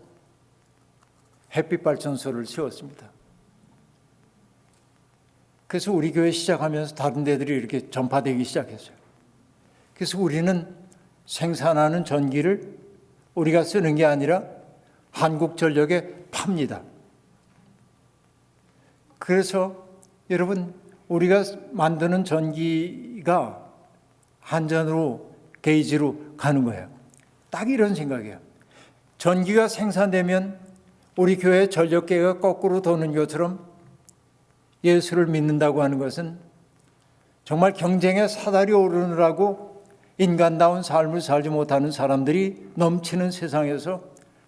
[SPEAKER 2] 햇빛 발전소를 세웠습니다. 그래서 우리 교회 시작하면서 다른 데들이 이렇게 전파되기 시작했어요. 그래서 우리는 생산하는 전기를 우리가 쓰는 게 아니라 한국전력에 팝니다. 그래서 여러분, 우리가 만드는 전기가 한전으로, 게이지로 가는 거예요. 딱 이런 생각이에요. 전기가 생산되면 우리 교회 전력계가 거꾸로 도는 것처럼 예수를 믿는다고 하는 것은 정말 경쟁의 사다리 오르느라고 인간다운 삶을 살지 못하는 사람들이 넘치는 세상에서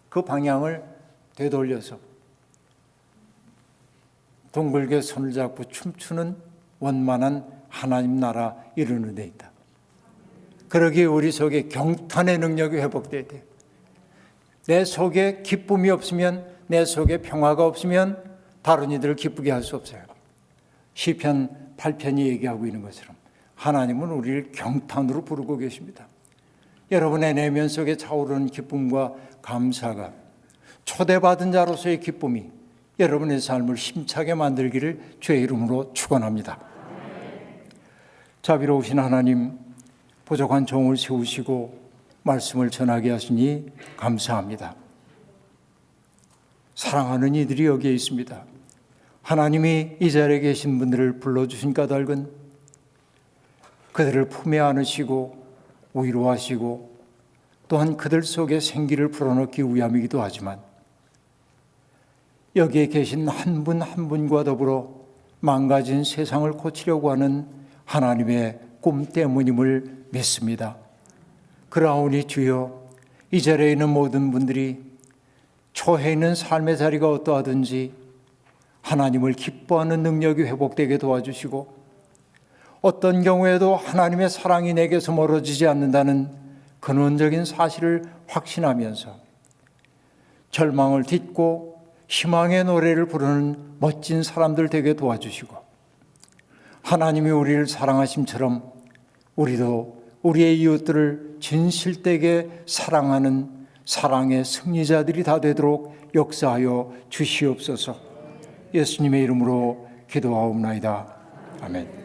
[SPEAKER 2] 그 방향을 되돌려서 둥글게 손을 잡고 춤추는 원만한 하나님 나라 이루는 데 있다. 그러기에 우리 속에 경탄의 능력이 회복돼야 돼요. 내 속에 기쁨이 없으면, 내 속에 평화가 없으면 다른 이들을 기쁘게 할 수 없어요. 시편 8편이 얘기하고 있는 것처럼 하나님은 우리를 경탄으로 부르고 계십니다. 여러분의 내면 속에 차오르는 기쁨과 감사가 초대받은 자로서의 기쁨이 여러분의 삶을 힘차게 만들기를 주의 이름으로 축원합니다. 자비로우신 하나님, 부족한 종을 세우시고 말씀을 전하게 하시니 감사합니다. 사랑하는 이들이 여기에 있습니다. 하나님이 이 자리에 계신 분들을 불러주신 까닭은 그들을 품에 안으시고 위로하시고 또한 그들 속에 생기를 불어넣기 위함이기도 하지만 여기에 계신 한 분 한 분과 더불어 망가진 세상을 고치려고 하는 하나님의 꿈 때문임을 믿습니다. 그러하오니 주여, 이 자리에 있는 모든 분들이 처해 있는 삶의 자리가 어떠하든지 하나님을 기뻐하는 능력이 회복되게 도와주시고 어떤 경우에도 하나님의 사랑이 내게서 멀어지지 않는다는 근원적인 사실을 확신하면서 절망을 딛고 희망의 노래를 부르는 멋진 사람들 되게 도와주시고 하나님이 우리를 사랑하심처럼 우리도 우리의 이웃들을 진실되게 사랑하는 사랑의 승리자들이 다 되도록 역사하여 주시옵소서. 예수님의 이름으로 기도하옵나이다. 아멘.